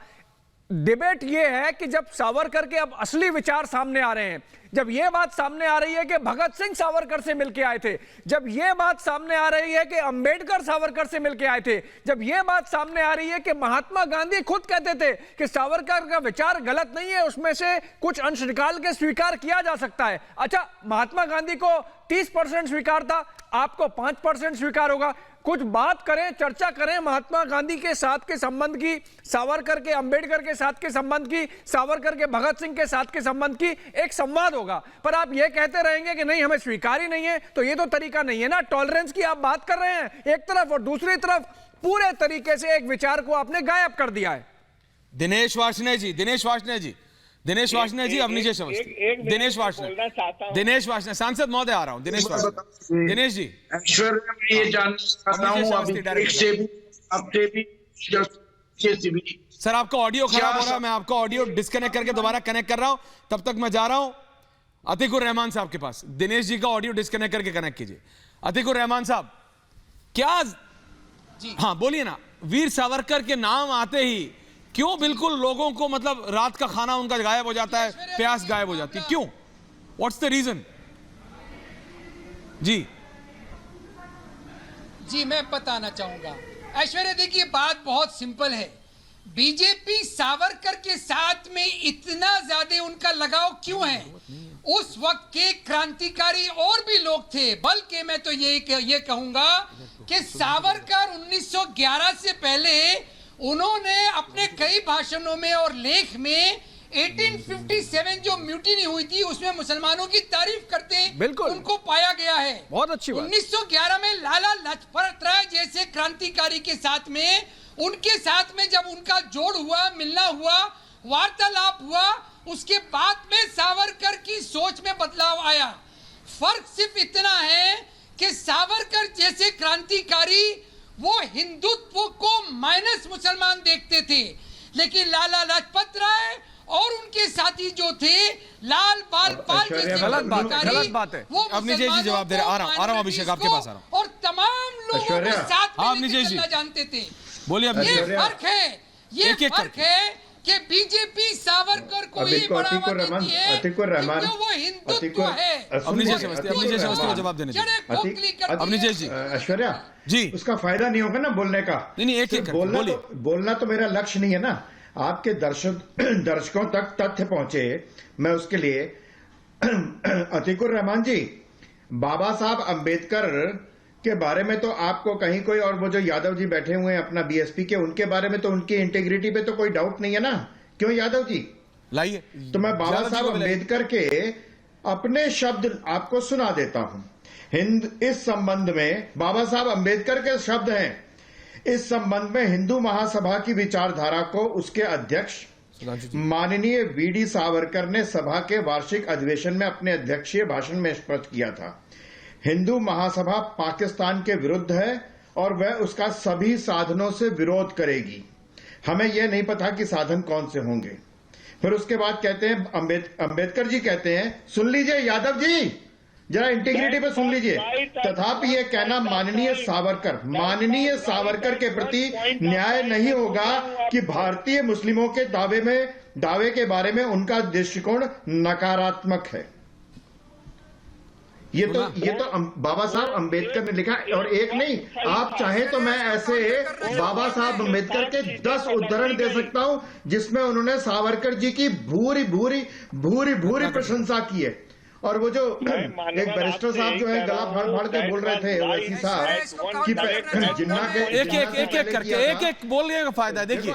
डिबेट ये है कि जब सावरकर के अब असली विचार सामने आ रहे हैं, जब यह बात सामने आ रही है कि भगत सिंह सावरकर से मिलकर आए थे, जब यह बात सामने आ रही है कि अंबेडकर सावरकर से मिलकर आए थे, जब यह बात सामने आ रही है कि महात्मा गांधी खुद कहते थे कि सावरकर का विचार गलत नहीं है, उसमें से कुछ अंश निकाल के स्वीकार किया जा सकता है। अच्छा, महात्मा गांधी को 30% स्वीकार था, आपको 5% स्वीकार होगा। कुछ बात करें, चर्चा करें महात्मा गांधी के साथ के संबंध की, सावरकर के अंबेडकर के साथ के संबंध की, सावरकर के भगत सिंह के साथ के संबंध की, एक संवाद होगा। पर आप ये कहते रहेंगे कि नहीं हमें स्वीकार ही नहीं है, तो ये तो तरीका नहीं है ना। टॉलरेंस की आप बात कर रहे हैं एक तरफ, और दूसरी तरफ पूरे तरीके से एक विचार को आपने गायब कर दिया है। दिनेश वार्ष्णेय जी, अब नीचे समझते, दिनेश वार्ष्णेय, सांसद महोदय आ रहा हूं, दिनेश जी। ऐश्वर्या, मैं ये जानना चाहता हूं अभी से भी सर आपका ऑडियो खराब हो रहा है, मैं आपका ऑडियो डिस्कनेक्ट करके दोबारा कनेक्ट कर रहा हूं, तब तक मैं जा रहा हूं अतीकुर रहमान साहब के पास। दिनेश जी का ऑडियो डिस्कनेक्ट करके कनेक्ट कीजिए। अतीकुर रहमान साहब, क्या जी, हाँ बोलिए ना, वीर सावरकर के नाम आते ही क्यों बिल्कुल लोगों को, मतलब रात का खाना उनका गायब हो जाता है, प्यास गायब हो जाती है, क्यों? What's the reason? जी मैं बताना चाहूंगा। ऐश्वर्या, देखिए बात बहुत सिंपल है। बीजेपी सावरकर के साथ में इतना ज्यादा उनका लगाव क्यों है? उस वक्त के क्रांतिकारी और भी लोग थे, बल्कि मैं तो ये कहूंगा कि सावरकर 1911 से पहले उन्होंने अपने कई भाषणों में और लेख में 1857 जो म्यूटिनी हुई थी उसमें मुसलमानों की तारीफ करते बिल्कुल उनको पाया गया है। बहुत अच्छी बात। 1911 में लाला लाजपत राय जैसे क्रांतिकारी के साथ में, उनके साथ में जब उनका जोड़ हुआ, मिलना हुआ, वार्तालाप हुआ, उसके बाद में सावरकर की सोच में बदलाव आया। फर्क सिर्फ इतना है कि सावरकर जैसे क्रांतिकारी वो हिंदुत्व को माइनस मुसलमान देखते थे, लेकिन लाला लाजपत राय और उनके साथी जो थे लाल बाल पाल जैसे क्रांतिकारी, वो अब नीतीश जी जवाब दे रहे, आ रहा हूं अभिषेक आपके पास आ रहा हूं, और तमाम लोगों को साथ में लेकर चलना जानते थे। बोलिए। ये फर्क है, ये फर्क है कि बीजेपी सावरकर को ही बढ़ावा देती है क्योंकि वो हिंदुत्व है। अब नीतीश समझते जवाब देने दीजिए। अब नीतीश जी। ऐश्वर्या जी, उसका फायदा नहीं होगा ना बोलने का। नहीं, एक बोलना तो मेरा लक्ष्य नहीं है ना। आपके दर्शकों तक तथ्य पहुंचे, मैं उसके लिए अतीकुर रहमान जी, बाबा साहब अंबेडकर के बारे में तो आपको कहीं कोई, और वो जो यादव जी बैठे हुए हैं अपना बीएसपी के, उनके बारे में तो उनकी इंटीग्रिटी पे तो कोई डाउट नहीं है ना, क्यों यादव जी? लाइए तो मैं बाबा साहब अंबेडकर के अपने शब्द आपको सुना देता हूं। इस संबंध में बाबा साहब अंबेडकर के शब्द हैं। इस संबंध में हिंदू महासभा की विचारधारा को उसके अध्यक्ष माननीय वीडी सावरकर ने सभा के वार्षिक अधिवेशन में अपने अध्यक्षीय भाषण में स्पष्ट किया था। हिंदू महासभा पाकिस्तान के विरुद्ध है और वह उसका सभी साधनों से विरोध करेगी। हमें यह नहीं पता कि साधन कौन से होंगे। फिर उसके बाद कहते हैं, अंबेडकर जी कहते हैं, सुन लीजिए यादव जी, जरा इंटीग्रिटी पे सुन लीजिए। तथापि यह कहना माननीय सावरकर के प्रति न्याय नहीं होगा कि भारतीय मुस्लिमों के दावे के बारे में उनका दृष्टिकोण नकारात्मक है। ये तो बाबा साहब अंबेडकर ने लिखा। और एक नहीं, आप चाहें तो मैं ऐसे बाबा साहब अंबेडकर के 10 उदाहरण दे सकता हूं जिसमें उन्होंने सावरकर जी की भूरी प्रशंसा की है। और वो जो एक बैरिस्टर साहब जो है गला फाड़ के बोल रहे थे, वैसी साहब कि जिन्ना के एक करके बोलने का फायदा है। देखिए,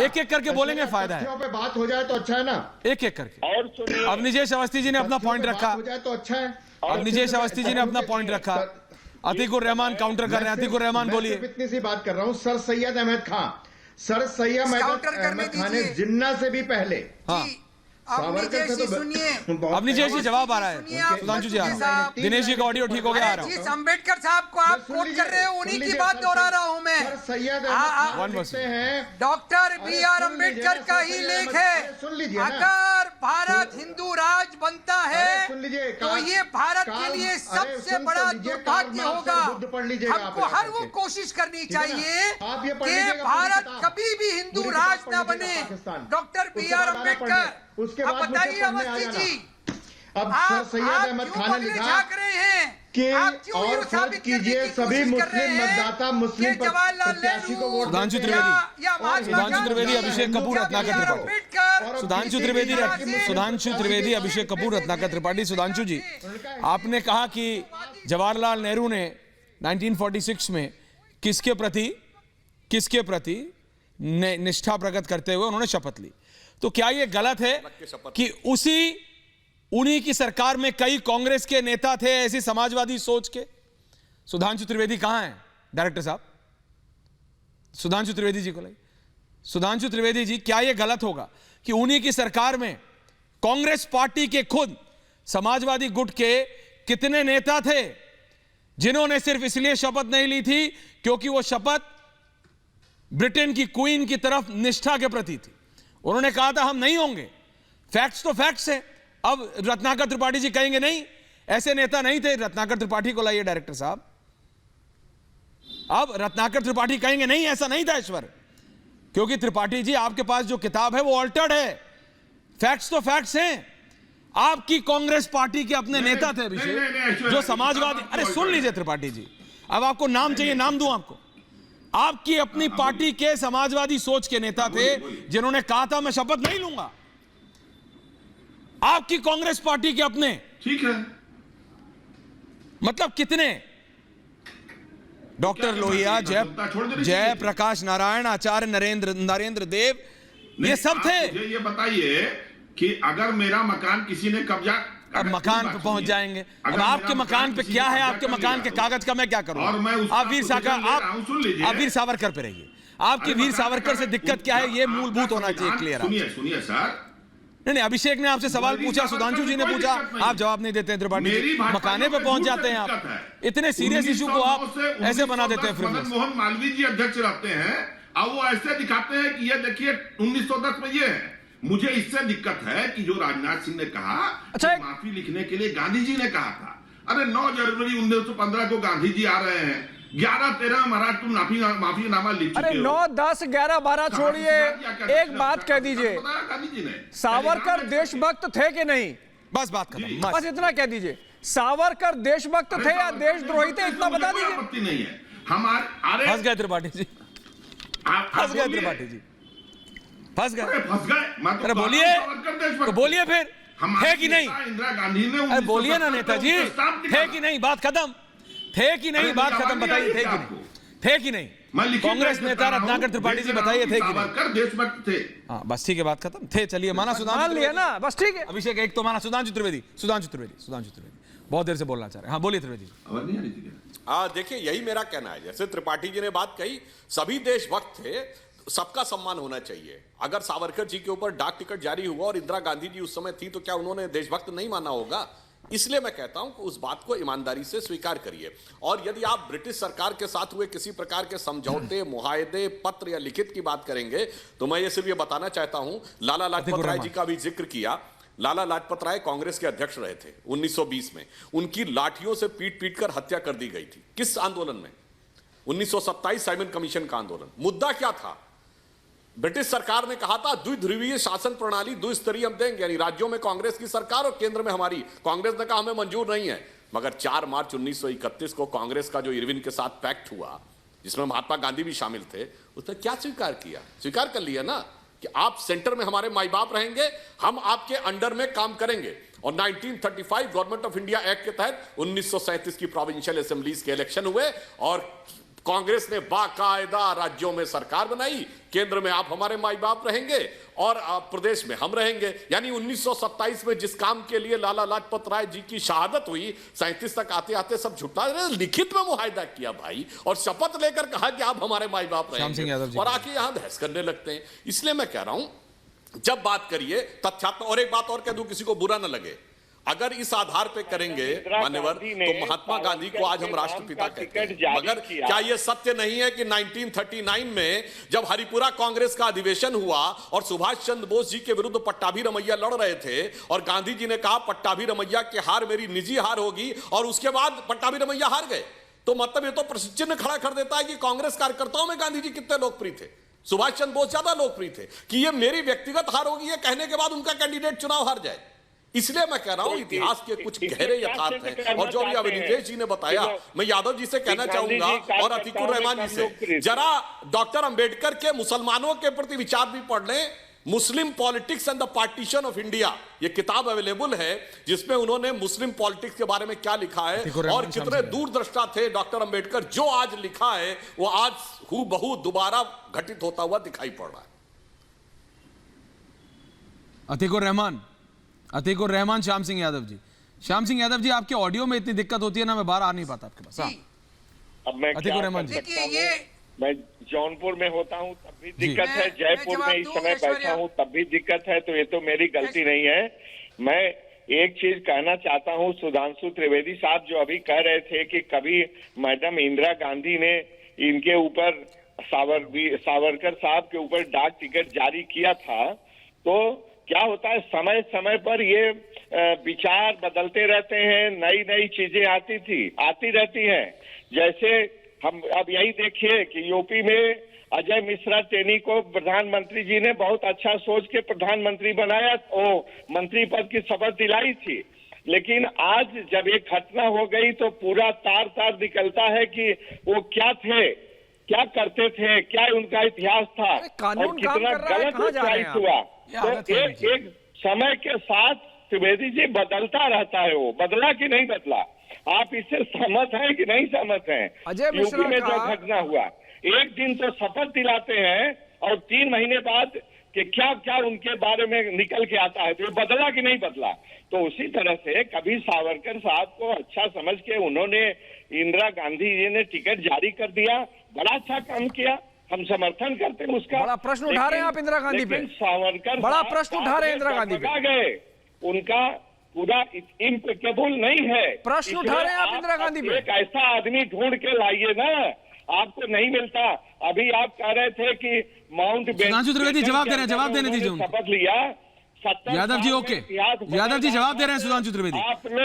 एक करके बोलेंगे, फायदा है। पे बात हो जाए तो अच्छा है ना, एक करके। अब नीतीश अवस्थी जी ने अपना पॉइंट रखा, हो जाए तो अच्छा है। अब नीतीश अवस्थी जी ने अपना पॉइंट रखा, अतीकुर रहमान काउंटर कर रहे हैं। अतीकुर रहमान बोलिए। इतनी सी बात कर रहा हूं, सर सैयद अहमद खान ने जिन्ना से भी पहले, हाँ, सावरकर से तो अब नीतीश जी जवाब आ रहा है। सुधांशु जी आ रहा हूं, दिनेश जी का ऑडियो ठीक हो गया, आ रहा हूं। अंबेडकर साहब को आप कोट कर रहे हो, उन्हीं की बात दोहरा रहा हूं मैं। Doctor B R. अंबेडकर का ही लेख है। अगर भारत हिंदू राज बनता है तो ये भारत के लिए सबसे बड़ा दुर्भाग्य होगा। हमको हर वो कोशिश करनी चाहिए कि भारत कभी भी हिंदू राज न बने। Doctor B R. अम्बेडकर, उसके आप बाद बताइए अवस्थी जी, अब सर सैयद अहमद खान ने लिखा कि और फर्ज कीजिए सभी मुस्लिम मतदाता मुस्लिम प्रत्याशी को वोट। सुधांशु त्रिवेदी, अभिषेक कपूर, रत्नाकर त्रिपाठी। सुधांशु त्रिवेदी, अभिषेक कपूर, रत्नाकर त्रिपाठी। सुधांशु जी, आपने कहा कि जवाहरलाल नेहरू ने 1946 में किसके प्रति निष्ठा प्रकट करते हुए उन्होंने शपथ ली, तो क्या यह गलत है कि उन्हीं की सरकार में कई कांग्रेस के नेता थे ऐसी समाजवादी सोच के? सुधांशु त्रिवेदी कहां हैं डायरेक्टर साहब? सुधांशु त्रिवेदी जी को लाइए। सुधांशु त्रिवेदी जी, क्या यह गलत होगा कि उन्हीं की सरकार में कांग्रेस पार्टी के खुद समाजवादी गुट के कितने नेता थे जिन्होंने सिर्फ इसलिए शपथ नहीं ली थी क्योंकि वो शपथ ब्रिटेन की क्वीन की तरफ निष्ठा के प्रति थी। उन्होंने कहा था हम नहीं होंगे। फैक्ट्स तो फैक्ट्स है। अब रत्नाकर त्रिपाठी जी कहेंगे नहीं, ऐसे नेता नहीं थे। रत्नाकर त्रिपाठी को लाइए डायरेक्टर साहब। अब रत्नाकर त्रिपाठी कहेंगे नहीं, ऐसा नहीं था ईश्वर, क्योंकि त्रिपाठी जी आपके पास जो किताब है वो ऑल्टर्ड है। फैक्ट्स तो फैक्ट्स हैं। आपकी कांग्रेस पार्टी के अपने नेता थे अभिषेक, जो समाजवादी, अरे सुन लीजिए त्रिपाठी जी, अब आपको नाम चाहिए, नाम दूं आपको। आपकी अपनी पार्टी के समाजवादी सोच के नेता थे जिन्होंने कहा था मैं शपथ नहीं लूंगा। आपकी कांग्रेस पार्टी के अपने, ठीक है, मतलब कितने, डॉक्टर लोहिया, जय प्रकाश नारायण, आचार्य नरेंद्र देव, ये सब थे। मुझे ये बताइए कि अगर मेरा मकान किसी ने कब्जा, अब मकान पे पहुंच जाएंगे। अब आपके मकान पे क्या है, आपके मकान के कागज का मैं क्या करूं? आप वीर सावरकर पे रहिए। आपकी वीर सावरकर से दिक्कत क्या है, ये मूलभूत होना चाहिए क्लियर। सुनिए सर, नहीं, अभिषेक ने आपसे सवाल पूछा, सुधांशु जी ने पूछा, आप जवाब नहीं देते हैं। त्रिपाठी जी मकाने पे पहुंच जाते हैं आप। इतने सीरियस इशू को आप ऐसे बना देते हैं। मदन मोहन मालवीय जी अध्यक्ष रहते हैं और वो ऐसे दिखाते हैं कि ये देखिए 1910 में ये है। मुझे इससे दिक्कत है कि जो राजनाथ सिंह ने कहा, अच्छा, माफी लिखने के लिए गांधी जी ने कहा था। अरे 9 जनवरी 1915 को गांधी जी आ रहे हैं, 11-13 महाराज तुम माफीनामा लिख चुके हो। अरे 9, 10, 11, 12 छोड़िए, एक बात कह दीजिए, सावरकर देशभक्त थे कि नहीं? बस बात खत्म, बस इतना कह दीजिए। सावरकर देशभक्त थे या देशद्रोही थे, इतना बता दीजिए। आपत्ति नहीं है हमारे। फंस गए त्रिपाठी जी, फंस गए त्रिपाठी जी, फंस गए। अरे बोलिए तो बोलिए फिर, है कि नहीं? इंदिरा गांधी ने, अरे बोलिए ना नेताजी, थे कि नहीं? बात खत्म, थे कि नहीं? बात खत्म, बताइए थे कि नहीं? थे कि नहीं? कांग्रेस नेता रत्नाकर त्रिपाठी जी बताइए थे कि नहीं? देशभक्त थे। हाँ बस ठीक है, बात खत्म। थे, चलिए माना, सुधांशु लिया ना, बस ठीक है। अभिषेक एक तो माना, सुधांशु त्रिवेदी बहुत देर से बोलना चाह रहे हैं। हाँ बोलिए त्रिवेदी जी। देखिए यही मेरा कहना है। जैसे त्रिपाठी जी ने बात कही, सभी देशभक्त थे, सबका सम्मान होना चाहिए। अगर सावरकर जी के ऊपर डाक टिकट जारी हुआ और इंदिरा गांधी जी उस समय थी, तो क्या उन्होंने देशभक्त नहीं माना होगा? इसलिए मैं कहता हूं कि उस बात को ईमानदारी से स्वीकार करिए। और यदि आप ब्रिटिश सरकार के साथ हुए किसी प्रकार के समझौते, मुआहदे, पत्र या लिखित की बात करेंगे, तो मैं ये सिर्फ ये बताना चाहता हूं, लाला लाजपत राय जी का भी जिक्र किया। लाला लाजपत राय कांग्रेस के अध्यक्ष रहे थे 1920 में। उनकी लाठियों से पीट पीट कर हत्या कर दी गई थी। किस आंदोलन में? 1927 साइमन कमीशन का आंदोलन। मुद्दा क्या था? ब्रिटिश सरकार ने कहा था द्विध्रुवीय शासन प्रणाली, द्विस्तरीय हम देंगे, यानी राज्यों में कांग्रेस की सरकार और केंद्र में हमारी। कांग्रेस ने कहा हमें मंजूर नहीं है। मगर 4 मार्च 1931 को कांग्रेस का जो इरविन के साथ पैक्ट हुआ, जिसमें महात्मा गांधी भी शामिल थे, उसने क्या स्वीकार किया? स्वीकार कर लिया ना कि आप सेंटर में हमारे माई बाप रहेंगे, हम आपके अंडर में काम करेंगे। और 1935 गवर्नमेंट ऑफ इंडिया एक्ट के तहत 1937 की प्रोविंशियल असेंबलीज के इलेक्शन हुए और कांग्रेस ने बाकायदा राज्यों में सरकार बनाई। केंद्र में आप हमारे माई बाप रहेंगे और प्रदेश में हम रहेंगे। यानी 1927 में जिस काम के लिए लाला लाजपत राय जी की शहादत हुई, 37 तक आते आते सब झुठला लिखित में मुआहदा किया भाई, और शपथ लेकर कहा कि आप हमारे माई बाप रहेंगे, और आके यहां बहस करने लगते हैं। इसलिए मैं कह रहा हूं, जब बात करिए तथ्यात्मक। और एक बात और कह दूं, किसी को बुरा ना लगे, अगर इस आधार पे करेंगे मान्यवर, तो महात्मा गांधी को आज हम राष्ट्रपिता कहते हैं। मगर क्या यह सत्य नहीं है कि 1939 में जब हरिपुरा कांग्रेस का अधिवेशन हुआ और सुभाष चंद्र बोस जी के विरुद्ध पट्टाभी रमैया लड़ रहे थे, और गांधी जी ने कहा पट्टाभी रमैया की हार मेरी निजी हार होगी, और उसके बाद पट्टाभी रमैया हार गए। तो मतलब ये तो प्रश्न चिन्ह खड़ा कर देता है कि कांग्रेस कार्यकर्ताओं में गांधी जी कितने लोकप्रिय थे, सुभाष चंद्र बोस ज्यादा लोकप्रिय थे, कि ये मेरी व्यक्तिगत हार होगी, ये कहने के बाद उनका कैंडिडेट चुनाव हार जाए। इसलिए मैं कह रहा हूं इतिहास के कुछ गहरे यथार्थ हैं। और जो अभी अभिनीतेश जी ने बताया, मैं यादव जी से कहना चाहूंगा और अतीकुर रहमान जी से, जरा डॉक्टर अंबेडकर के मुसलमानों के प्रति विचार भी पढ़ लें। Muslim politics and the partition of India, ये किताब अवेलेबल है, जिसमें उन्होंने मुस्लिम पॉलिटिक्स के बारे में क्या लिखा है और कितने दूरदृष्टा थे डॉक्टर अंबेडकर। जो आज लिखा है वो आज हूबहू दोबारा घटित होता हुआ दिखाई पड़ रहा है। अतीकुर रहमान, श्याम सिंह यादव जी। श्याम सिंह यादव जी, आपके ऑडियो में इतनी दिक्कत होती है ना, मैं बाहर आ नहीं पाता आपके पास। हाँ, अब मैं अतीकुर रहमान जी, देखिए मैं जौनपुर में होता हूँ तब भी दिक्कत है, जयपुर में इस समय बैठा हूँ तब भी दिक्कत है, तो ये तो मेरी गलती नहीं है। मैं एक चीज कहना चाहता हूँ, सुधांशु त्रिवेदी साहब जो अभी कह रहे थे कि कभी मैडम इंदिरा गांधी ने इनके ऊपर सावरकर साहब के ऊपर डाक टिकट जारी किया था, तो क्या होता है समय समय पर ये विचार बदलते रहते हैं, नई नई चीजें आती रहती हैं। जैसे हम अब यही देखिए कि यूपी में अजय मिश्रा टेनी को प्रधानमंत्री जी ने बहुत अच्छा सोच के प्रधानमंत्री बनाया, वो मंत्री पद की शपथ दिलाई थी, लेकिन आज जब एक घटना हो गई तो पूरा तार निकलता है कि वो क्या थे, क्या करते थे, क्या उनका इतिहास था और कितना गलत उत्साहित हुआ। तो एक समय के साथ त्रिवेदी जी बदलता रहता है, वो बदला कि नहीं बदला, आप इससे सहमत हैं कि नहीं सहमत हैं? यूपी में जो घटना हुआ, एक दिन तो शपथ दिलाते हैं और 3 महीने बाद कि क्या क्या उनके बारे में निकल के आता है, तो ये बदला कि नहीं बदला। तो उसी तरह से कभी सावरकर साहब को अच्छा समझ के उन्होंने इंदिरा गांधी जी ने टिकट जारी कर दिया, बड़ा अच्छा काम किया, हम समर्थन करते हैं उसका। बड़ा प्रश्न उठा रहे हैं आप इंदिरा गांधी पे, सावरकर बड़ा प्रश्न उठा रहे हैं इंदिरा गांधी पे, गए उनका पूरा इम्पेकेबल नहीं है। प्रश्न उठा रहे हैं आप इंदिरा गांधी पे। एक ऐसा आदमी ढूंढ के लाइए ना, आपको नहीं मिलता। अभी आप कह रहे थे कि माउंट सुधांशु त्रिवेदी जवाब दे रहे हैं, जवाब देने दीजिए उनको। शपथ लिया यादव जी, ओके यादव जी जवाब दे रहे हैं।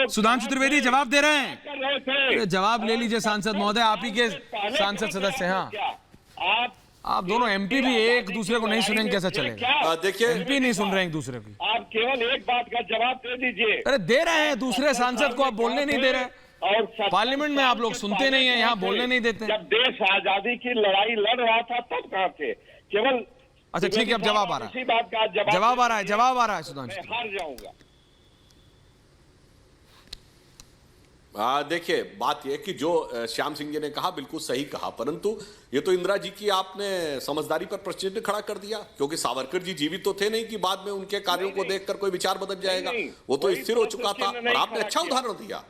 सुधांशु त्रिवेदी जवाब दे रहे हैं, जवाब ले लीजिए सांसद महोदय, आप ही के सांसद सदस्य हैं। हाँ, आप दोनों एमपी भी एक दूसरे को नहीं सुनेंगे, कैसा चलेगा? देखिए एमपी नहीं सुन रहे हैं एक दूसरे को, आप केवल एक बात का जवाब दे दीजिए। अरे दे रहे हैं, दूसरे सांसद को आप बोलने नहीं दे रहे, और पार्लियामेंट में आप लोग सुनते नहीं है, यहाँ बोलने नहीं देते। जब देश आजादी की लड़ाई लड़ रहा था तब कहाँ थे? केवल अच्छा ठीक है, अब जवाब आ रहा है, इसी बात का जवाब आ रहा है सुधांशु। मैं हार जाऊंगा। देखिए बात यह कि जो श्याम सिंह जी ने कहा बिल्कुल सही कहा, परंतु ये तो इंदिरा जी की आपने समझदारी पर प्रश्न चिन्ह खड़ा कर दिया, क्योंकि सावरकर जी जीवित तो थे नहीं कि बाद में उनके कार्यों को देखकर कोई विचार बदल जाएगा। वो तो स्थिर हो चुका था। और आपने अच्छा उदाहरण दिया,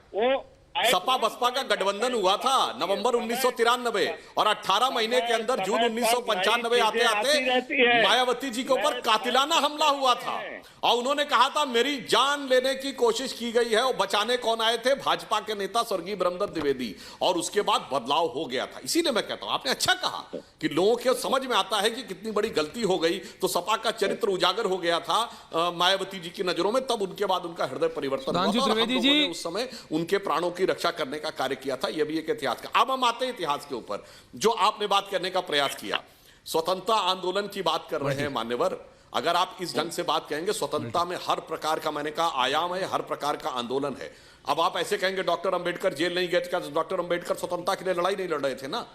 सपा बसपा का गठबंधन हुआ था नवंबर 1993 और 18 महीने के अंदर जून 1995 आते आते मायावती जी के ऊपर कातिलाना हमला हुआ था और उन्होंने कहा था मेरी जान लेने की कोशिश की गई है। और बचाने कौन आए थे? भाजपा के नेता स्वर्गीय ब्रह्मदत्त द्विवेदी। और उसके बाद बदलाव हो गया था। इसीलिए मैं कहता हूं, आपने अच्छा कहा कि लोगों के समझ में आता है कि कितनी बड़ी गलती हो गई, तो सपा का चरित्र उजागर हो गया था मायावती जी की नजरों में, तब उनके बाद उनका हृदय परिवर्तन हुआ। उस समय उनके प्राणों की रक्षा करने का कार्य किया था। यह भी एक इतिहास का। अब हम आते हैं इतिहास के ऊपर, जो आपने बात करने का प्रयास किया। स्वतंत्रता आंदोलन की बात कर रहे हैं मान्यवर। अगर आप इस ढंग से बात कहेंगे, स्वतंत्रता में हर प्रकार का, मैंने कहा, आयाम है, हर प्रकार का आंदोलन है। अब आप ऐसे कहेंगे डॉक्टर अंबेडकर जेल नहीं गए थे, डॉक्टर अंबेडकर स्वतंत्रता के लिए लड़ाई नहीं लड़ रहे थे ना,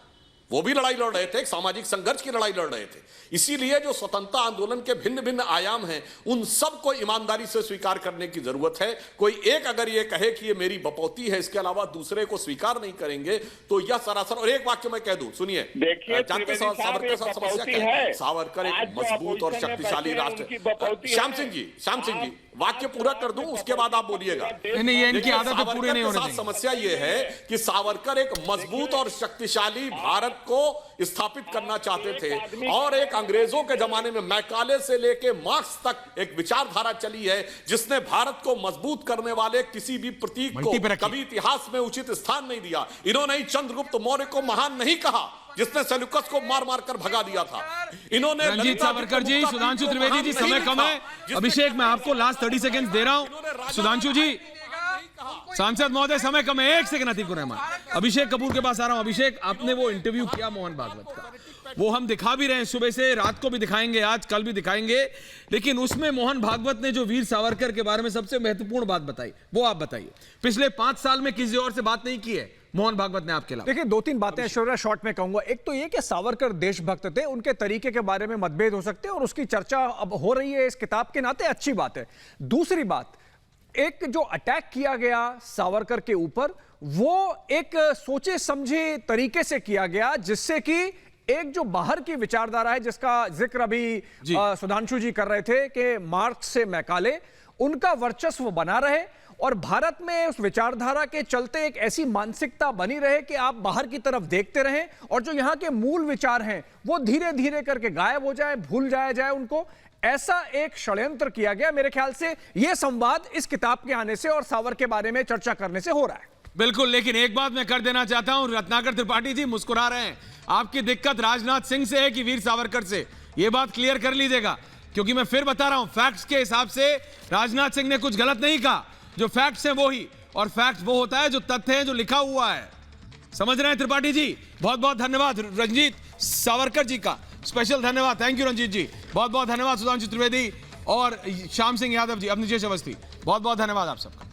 वो भी लड़ाई लड़ रहे थे, एक सामाजिक संघर्ष की लड़ाई लड़ रहे थे। इसीलिए जो स्वतंत्रता आंदोलन के भिन्न भिन्न आयाम हैं, उन सबको ईमानदारी से स्वीकार करने की जरूरत है। कोई एक अगर ये कहे कि ये मेरी बपौती है, इसके अलावा दूसरे को स्वीकार नहीं करेंगे, तो यह सरासर। और एक वाक्य मैं कह दूं, सुनिए, जानते सावरकर साहब समस्या क्या है? सावरकर एक मजबूत और शक्तिशाली राष्ट्र। श्याम सिंह जी वाक्य पूरा कर दूं, उसके बाद आप बोलिएगा। नहीं, ये इनकी आदत है, पूरे नहीं होने देंगे। समस्या ये है कि सावरकर एक मजबूत और शक्तिशाली भारत को स्थापित करना चाहते थे, और एक अंग्रेजों के जमाने में मैकाले से लेके मार्क्स तक एक विचारधारा चली है जिसने भारत को मजबूत करने वाले किसी भी प्रतीक को कभी इतिहास में उचित स्थान नहीं दिया। इन्होंने ही चंद्रगुप्त मौर्य को महान नहीं कहा जिसने सेल्यूकस को मार मार कर भगा दिया था। इन्होंने रंजीत सावरकर जी, सुधांशु त्रिवेदी जी, समय कम है। अभिषेक, मैं आपको लास्ट 30 सेकंड दे रहा हूं। सुधांशु जी, सांसद महोदय, समय कम है, 1 सेकंड अतीक रहमान। अभिषेक कपूर के पास आ रहा हूं। अभिषेक, आपने वो इंटरव्यू किया मोहन भागवत का, वो हम दिखा भी रहे हैं, सुबह से रात को भी दिखाएंगे, आज कल भी दिखाएंगे, लेकिन उसमें मोहन भागवत ने जो वीर सावरकर के बारे में सबसे महत्वपूर्ण बात बताई, वो आप बताइए। पिछले 5 साल में किसी और से बात नहीं की है मोहन भागवत ने आपके अलावा। देखिए, 2-3 बातें ऐश्वर्या शॉर्ट में कहूंगा। एक तो ये कि सावरकर देशभक्त थे, उनके तरीके के बारे में मतभेद हो सकते हैं और उसकी चर्चा अब हो रही है इस किताब के नाते, अच्छी बात है। दूसरी बात, एक जो अटैक किया गया सावरकर के ऊपर, वो एक सोचे समझे तरीके से किया गया, जिससे कि एक जो बाहर की विचारधारा है, जिसका जिक्र अभी सुधांशु जी कर रहे थे कि मार्क्स से मैकाले, उनका वर्चस्व बना रहे और भारत में उस विचारधारा के चलते एक ऐसी मानसिकता बनी रहे कि आप बाहर की तरफ देखते रहें और जो यहां के मूल विचार हैं वो धीरे धीरे करके गायब हो जाए, भूल जाया जाए उनको। ऐसा एक षड्यंत्र किया गया। मेरे ख्याल से यह संवाद इस किताब के आने से और सावर के बारे में चर्चा करने से हो रहा है। बिल्कुल, लेकिन एक बात मैं कर देना चाहता हूं, रत्नाकर त्रिपाठी जी मुस्कुरा रहे हैं। आपकी दिक्कत राजनाथ सिंह से है कि वीर सावरकर से? यह बात क्लियर कर लीजिएगा, क्योंकि मैं फिर बता रहा हूं, फैक्ट्स के हिसाब से राजनाथ सिंह ने कुछ गलत नहीं कहा। जो फैक्ट्स हैं वो ही, और फैक्ट्स वो होता है जो तथ्य है, जो लिखा हुआ है। समझ रहे हैं त्रिपाठी जी? बहुत बहुत धन्यवाद रंजीत सावरकर जी का, स्पेशल धन्यवाद। थैंक यू रंजीत जी, बहुत बहुत धन्यवाद। सुधांशु त्रिवेदी और श्याम सिंह यादव जी, अवनीश अवस्थी, बहुत बहुत धन्यवाद आप सबका।